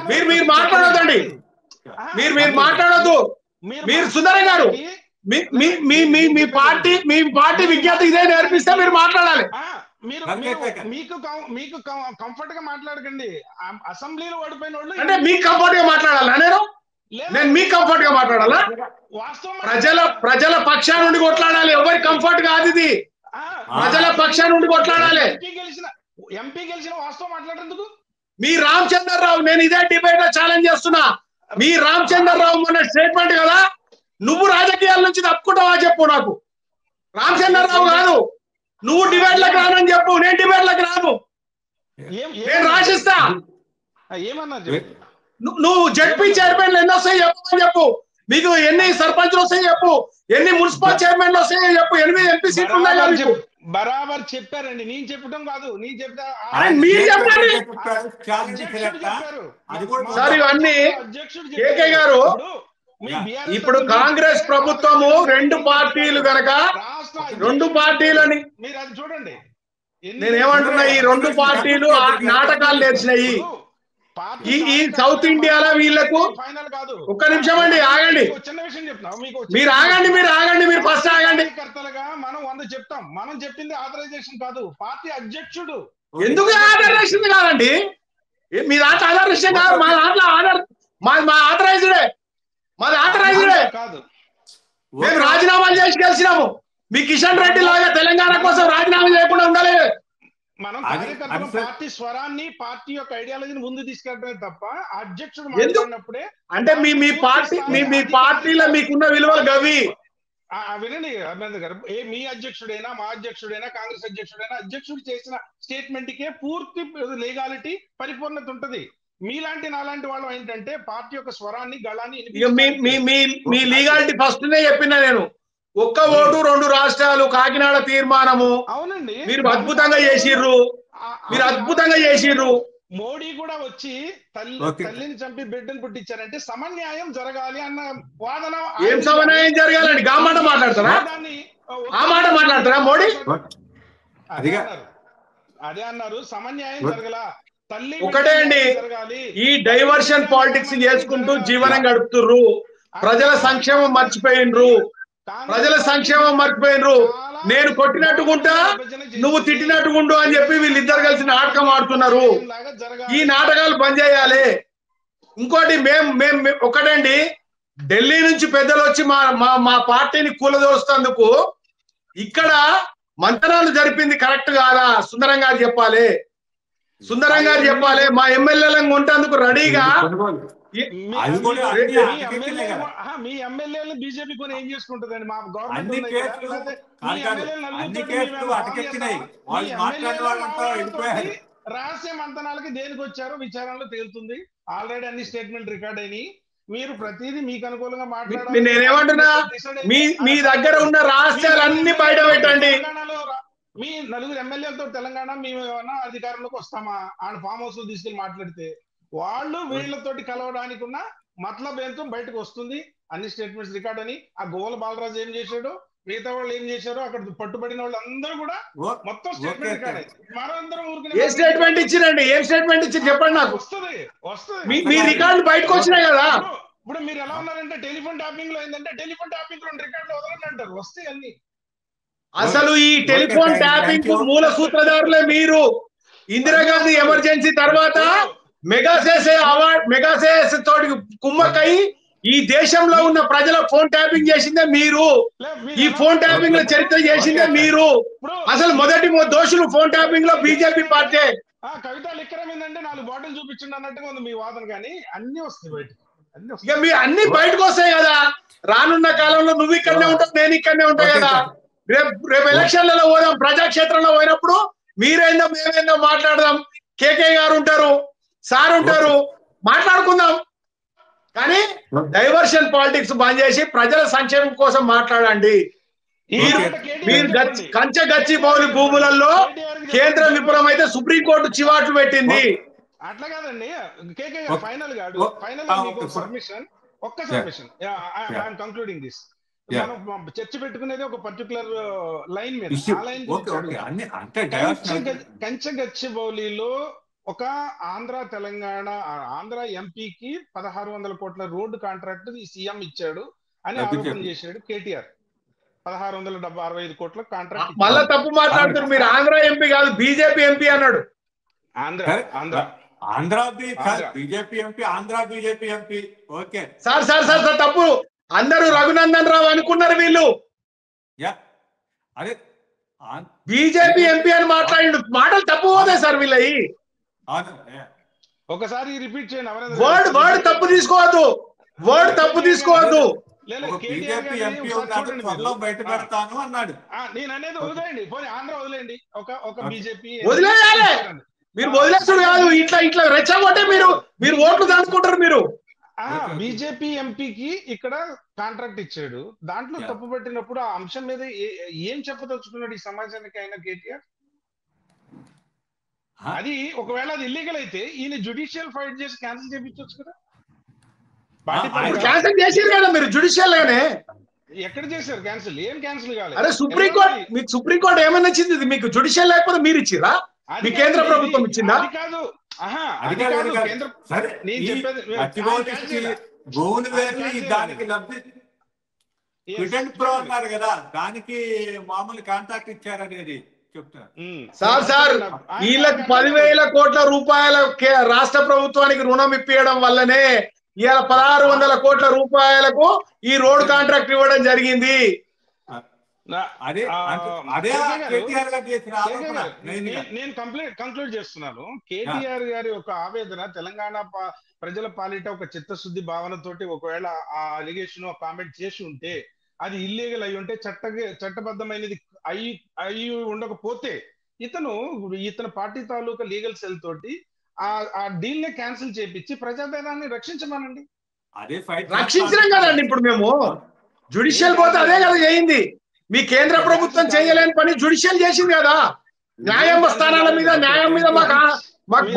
మీరు మాట్లాడొద్దండి, మీరు మాట్లాడొద్దు. మీరు సుందరయ్య గారు మీ పార్టీ విజ్ఞత ఇదే నేర్పిస్తే మీరు మాట్లాడాలి. మీకు కంఫర్ట్ గా మాట్లాడకండి. అసెంబ్లీలో ఓడిపోయిన వాళ్ళు అంటే మీకు కంఫర్ట్ గా మాట్లాడాలా? నేను మీకు కంఫర్ట్ గా మాట్లాడాలా? ప్రజల పక్షా నుండి కొట్లాడాలి. ఎవరి కంఫర్ట్ కాదు ఇది, ప్రజల పక్షా నుండి కొట్లాడాలి. ఎంపీ గెలిచిన వాస్తవం మాట్లాడేందుకు మీ రామచంద్రరావు, నేను ఇదే డిబేట్ లో ఛాలెంజ్ చేస్తున్నా. మీ రామచంద్రరావు మొన్న స్టేట్మెంట్ కదా, నువ్వు రాజకీయాల నుంచి తప్పుకుంటావా చెప్పు నాకు. రామచంద్రరావు కాదు, నువ్వు డిబేట్లకు రానని చెప్పు, నేను డిబేట్లకు రాను, నేను రాసిస్తా. ఏమన్నా నువ్వు జడ్పీ చైర్మన్లు ఎన్ని వస్తాయి చెప్పు, మీకు ఎన్ని సర్పంచ్లు వస్తాయి చెప్పు, ఎన్ని మున్సిపల్ చైర్మన్లు వస్తాయో చెప్పు, 8 ఎంపీ సీట్లు ఉన్నాయి. బరాబర్ చెప్పారండి, నేను చెప్పడం కాదు, నేను చెప్తా మీరు చెప్పండి సార్. ఇవన్నీ కేకే గారు, ఇప్పుడు కాంగ్రెస్ ప్రభుత్వము 2 పార్టీలు గనక 2 పార్టీలని మీరు అది చూడండి. నేనేమంటున్నా, ఈ 2 పార్టీలు నాటకాలు నేర్చినాయి. ఈ సౌత్ ఇండియాలో వీళ్లకు ఒక్క నిమిషం అండి, ఆగండి, చిన్న విషయం చెప్తాం మీకు. మీరు ఆగండి, మీరు ఫస్ట్ ఆగండి. కర్తలుగా మనం 100 చెప్తాం, మనం చెప్పింది ఆథరైజేషన్ కాదు, పార్టీ అధ్యక్షుడు. ఎందుకు ఆథరైజేషన్ కాదండి? మీ దాంట్లో ఆథరైజేషన్ కాదు, మా దాంట్లో మా ఆథరైజ్డే, మాది ఆథరైజ్డే కాదు. మేము రాజీనామాలు చేసి గెలిచినాము. మీ కిషన్ రెడ్డి లాగా తెలంగాణ కోసం రాజీనామా చేయకుండా ఉండలేదు. మనం కార్యకర్తలు పార్టీ స్వరాన్ని, పార్టీ యొక్క ఐడియాలజీని ముందు తీసుకెళ్ళడమే తప్ప అధ్యక్షుడు మాట్లాడినప్పుడే. అంటే మీ పార్టీలో మీకున్న విలువలు గవి. వినండి అభినందన్ గారు, మీ అధ్యక్షుడైనా, మా అధ్యక్షుడైనా, కాంగ్రెస్ అధ్యక్షుడైనా, అధ్యక్షుడు చేసిన స్టేట్మెంట్ కే పూర్తి లీగాలిటీ, పరిపూర్ణత ఉంటది. మీలాంటి నాలాంటి వాళ్ళు ఏంటంటే పార్టీ యొక్క స్వరాన్ని, గళాన్ని మీ లీగాలిటీ ఫస్ట్ నే చెప్పినా నేను. 1 ఓటు 2 రాష్ట్రాలు, కాకినాడ తీర్మానము. అవునండి, మీరు అద్భుతంగా చేసిర్రు. మోడీ కూడా వచ్చి తల్లిని చంపి బిడ్డను పుట్టించారంటే సమన్యాయం జరగాలి అన్న వాదన. ఏం సమన్యాయం జరగాలండి? ఆ మాట మాట్లాడతారా మోడీ? అదే అన్నారు, సమన్యాయం జరగల. తల్లి ఒకటే అండి, ఈ డైవర్షన్ పాలిటిక్స్ చేసుకుంటూ జీవనం గడుపుతుర్రు. ప్రజల సంక్షేమం మర్చిపోయినరు. నేను కొట్టినట్టుకుంటా, నువ్వు తిట్టినట్టుకుంటూ అని చెప్పి వీళ్ళిద్దరు కలిసి నాటకం ఆడుతున్నారు. ఈ నాటకాలు బంద్ చేయాలి. ఇంకోటి మేము ఒకటండి, ఢిల్లీ నుంచి పెద్దలు వచ్చి మా పార్టీని కూలదోస్తున్నందుకు ఇక్కడ మంతనాలు జరిపింది కరెక్ట్ కాదా? సుందరం గారు చెప్పాలి. మా ఎమ్మెల్యేలను కొంటేందుకు రెడీగా. మీ ఎమ్మెల్యేలు బీజేపీ కొని ఏం చేసుకుంటుందండి? మా గవర్నమెంట్ రహస్య మంతనాలకి దేనికి వచ్చారో విచారణలో తేలుతుంది. ఆల్రెడీ అన్ని స్టేట్మెంట్ రికార్డ్ అయినాయి. మీరు ప్రతిదీ మీకు అనుకూలంగా మాట్లాడాలి. నేనేమంటున్నా, మీ దగ్గర ఉన్న రహస్యాలన్నీ బయట పెట్టండి. మీ 4 ఎమ్మెల్యేలతో తెలంగాణ మేము ఏమన్నా అధికారంలోకి వస్తామా? ఆయన ఫామ్ హౌస్ లో తీసుకెళ్లి మాట్లాడితే వాళ్ళు వీళ్ళతోటి కలవడానికి ఉన్న మతలబ్ ఏంతో బయటకు వస్తుంది. అన్ని స్టేట్మెంట్స్ రికార్డ్ అని. ఆ గోల బాలరాజు ఏం చేశాడు, మిగతా వాళ్ళు ఏం చేశారో, అక్కడ పట్టుబడిన వాళ్ళు అందరూ కూడా మొత్తం స్టేట్మెంట్ రికార్డ్ అయింది. మనందరం ఊరికి ఏం స్టేట్మెంట్ ఇచ్చిరండి? చెప్పండి నాకు. వస్తుంది మీ రికార్డు బయటకు వచ్చినాయి కదా. ఇప్పుడు మీరు ఎలా ఉన్నారంటే టెలిఫోన్ ట్యాపింగ్ లో అయిందంటే టెలిఫోన్ ట్యాపింగ్ లో రికార్డు వదలండి అంటారు. వస్తాయి అన్ని. అసలు ఈ టెలిఫోన్ ట్యాపింగ్ మూల సూత్రధారులే మీరు. ఇందిరాగాంధీ ఎమర్జెన్సీ తర్వాత మెగాసేస్ తోటి కుమ్మకై ఈ దేశంలో ఉన్న ప్రజల ఫోన్ ట్యాపింగ్ చేసిందే మీరు. ఈ ఫోన్ ట్యాపింగ్ లో చరిత్ర చేసిందే మీరు. అసలు మొదటి దోషులు ఫోన్ ట్యాపింగ్ లో బీజేపీ పార్టీ. కవిత లిక్కరం ఏంటంటే 4 బాటిల్ చూపించండి అన్నట్టుగా ఉంది మీ వాదన. కానీ అన్ని వస్తాయి బయటకు. ఇక మీ అన్ని బయటకు వస్తాయి కదా. రానున్న కాలంలో నువ్వు ఇక్కడనే ఉంటావు, నేను ఇక్కడనే ఉంటావు కదా. రేపు ఎలక్షన్లలో పోదాం, ప్రజాక్షేత్రంలో పోయినప్పుడు మీరేందో మేమేందో మాట్లాడదాం. కేకే గారు ఉంటారు, సార్ ఉంటారు, మాట్లాడుకుందాం. కానీ డైవర్షన్ పాలిటిక్స్ బంద్ చేసి ప్రజల సంక్షేమం కోసం మాట్లాడండి. మీరు కంచె గచ్చిబౌలి భూములలో కేంద్రం విఫలమైతే సుప్రీంకోర్టు చివాట్లు పెట్టింది. అట్లా కాదండి కేకే ఓకే. ఫైనల్ గా ఫైనల్ ఆ, మీకు ఓకే. సబ్మిషన్ ఒక్క submission I'm concluding this. Yeah. మనం చర్చ పెట్టుకునేది ఒక పర్టికులర్ లైన్ మీద. Issue. ఆ లైన్ ఓకే గురించి ఓకే అడుగుతాను. అన్ని అంటే డైవర్షన్ కంచగచ్చిబౌలిలో ఒక ఆంధ్ర తెలంగాణ ఆంధ్ర ఎంపీకి 1600 కోట్ల రోడ్డు కాంట్రాక్ట్ ఈ సీఎం ఇచ్చాడు అని ఆరోపణ చేశాడు కేటీఆర్. 1665 కోట్ల కాంట్రాక్ట్ మళ్ళా తప్పు మాట్లాడుతున్నారు మీరు. ఆంధ్ర ఎంపీ కాదు బీజేపీ ఎంపీ అన్నాడు. Andhra Andhra Andhra BJP MP Andhra BJP MP. Okay sir sir sir sir తప్పు. అందరూ రఘునందన్ రావు అనుకున్నారు వీళ్ళు. యా అదే బీజేపీ ఎంపీ అని మాట్లాడిండు. మాటలు తప్పు పోతాయి సార్ వీళ్ళయి. ఒకసారి రిపీట్ చేయండి. వర్డ్ తప్పు తీసుకోవద్దు. వర్డ్ తప్పు తీసుకోవద్దు. బీజేపీ ఎంపీ త్వరలో బయట పెడతాను అన్నాడు. నేను అనేది వదిలేయండి, పోనీ ఆంధ్ర వదిలేయండి. ఒక బీజేపీ వదిలేయాలి. మీరు వదిలేస్తుడు కాదు. ఇట్లా రెచ్చగొట్టే మీరు ఓట్లు దాచుకుంటారు మీరు. బీజేపీ ఎంపీకి ఇక్కడ కాంట్రాక్ట్ ఇచ్చాడు. దాంట్లో తప్పు పట్టినప్పుడు ఆ అంశం మీద ఏం చెప్పదలుచుకున్నాడు ఈ సమాజానికి అయినా కేటీఆర్? అది ఒకవేళ అది ఇల్లీగల్ అయితే ఈయన జ్యుడిషియల్ ఫైట్ చేసి క్యాన్సిల్ చేయించవచ్చు కదా. క్యాన్సిల్ చేసారు కదా మీరు జ్యుడిషియల్ గానే. ఎక్కడ చేశారు క్యాన్సిల్? ఏం క్యాన్సిల్ కాలేదు. అరే సుప్రీంకోర్టు మీకు సుప్రీంకోర్టు ఏమైనా ఇచ్చింది? మీకు జ్యుడిషియల్ లేకపోతే మీరు ఇచ్చిరా? మీ కేంద్ర ప్రభుత్వం ఇచ్చిందా? అది కాదు. అది కాదు కేంద్ర. నేను చెప్పేది దానికి లబ్ధి అన్నారు కదా, దానికి మామూలు కాంట్రాక్ట్ ఇచ్చారనేది చెప్తున్నారు. సార్ వీళ్ళకి 10,000 కోట్ల రూపాయల రాష్ట్ర ప్రభుత్వానికి రుణం ఇప్పించడం వల్లనే ఇవాళ 1600 కోట్ల రూపాయలకు ఈ రోడ్ కాంట్రాక్ట్ ఇవ్వడం జరిగింది. నేను కంక్లూడ్ చేస్తున్నాను. కేటీఆర్ గారి ఒక ఆవేదన తెలంగాణ ప్రజల పాలిట ఒక చిత్తశుద్ధి భావనతోటి ఒకవేళ ఆ అలిగేషన్ కామెంట్ చేసి ఉంటే అది ఇల్లీగల్ అయి ఉంటే చట్టబద్ధమైనది అయి ఉండకపోతే ఇతను పార్టీ తాలూకా లీగల్ సెల్ తోటి ఆ డీల్ ని క్యాన్సిల్ చేపించి ప్రజాధనాన్ని రక్షించమనండి. అదే ఫైట్ రక్షించడం కదండి. ఇప్పుడు మేము జ్యుడిషియల్ పోతే అదే కదా చేయింది. మీ కేంద్ర ప్రభుత్వం చేయలేని పని జ్యుడిషియల్ చేసింది కదా. న్యాయం స్థానాల మీద న్యాయం మీద మాకు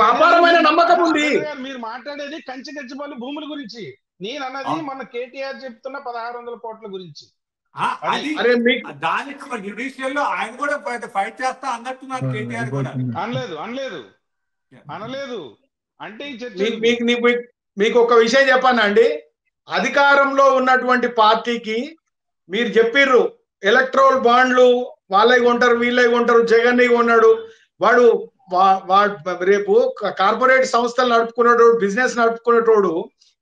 అపారమైన నమ్మకం ఉంది. మీరు మాట్లాడేది కంచగచ్చిబౌలి భూముల గురించి. నేను అన్నది మన కేటీఆర్ చెప్తున్న 1600 కోట్ల గురించి. దానికి జ్యుడిషియల్ లో ఆయన కూడా ఫైట్ చేస్తా అన్నట్టున్నారు కేటీఆర్ కూడా. అనలేదు అంటే మీకు ఒక విషయం చెప్పానండి. అధికారంలో ఉన్నటువంటి పార్టీకి మీరు చెప్పిర్రు ఎలక్ట్రోల్ బాండ్లు వాళ్ళకి కొంటారు వీళ్ళకి కొంటారు. జగన్ కొన్నాడు. వాడు రేపు కార్పొరేట్ సంస్థలు నడుపుకునేటోడు బిజినెస్ నడుపుకునేటోడు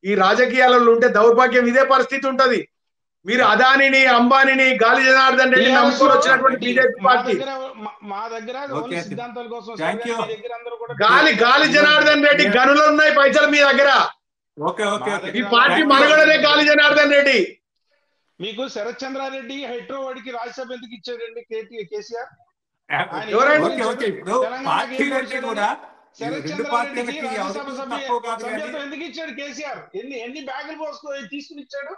ఈ రాజకీయాలలో ఉంటే దౌర్భాగ్యం ఇదే పరిస్థితి ఉంటది. మీరు అదానిని అంబానీని గాలి జనార్దన్ రెడ్డి నమ్ముకొని వచ్చినటువంటి బీజేపీ పార్టీ మా దగ్గర సిద్ధాంతాల కోసం గాలి జనార్దన్ రెడ్డి గనులు ఉన్నాయి పైసలు మీ దగ్గర. ఈ పార్టీ మనుగడనే గాలి జనార్దన్ రెడ్డి. మీకు శరత్ చంద్రారెడ్డి హైడ్రోవాడికి రాజ్యసభ ఎందుకు ఇచ్చాడండి కేసీఆర్? ఎందుకు ఇచ్చాడు కేసీఆర్? ఎన్ని బ్యాగులు పోసుకొని తీసుకుని ఇచ్చాడు?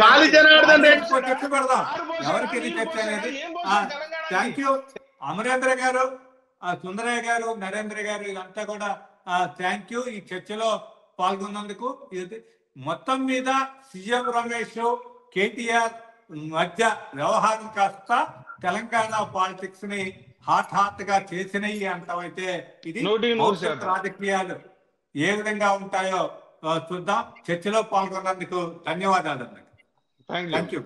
గాలి జనార్దన్ రెడ్డి. థ్యాంక్ యూ అమరేంద్ర గారు, సుందరయ్య గారు, నరేంద్ర గారు, ఇదంతా కూడా థ్యాంక్ యూ ఈ చర్చలో పాల్గొన్నందుకు. మొత్తం మీద సీఎం రమేష్ కేటీఆర్ మధ్య వ్యవహారం కాస్త తెలంగాణ పాలిటిక్స్ ని హాట్ గా చేసినవి అంటామైతే ఇది రాజకీయాలు ఏ విధంగా ఉంటాయో చూద్దాం. చర్చలో పాల్గొన్నందుకు ధన్యవాదాలు. Thank you.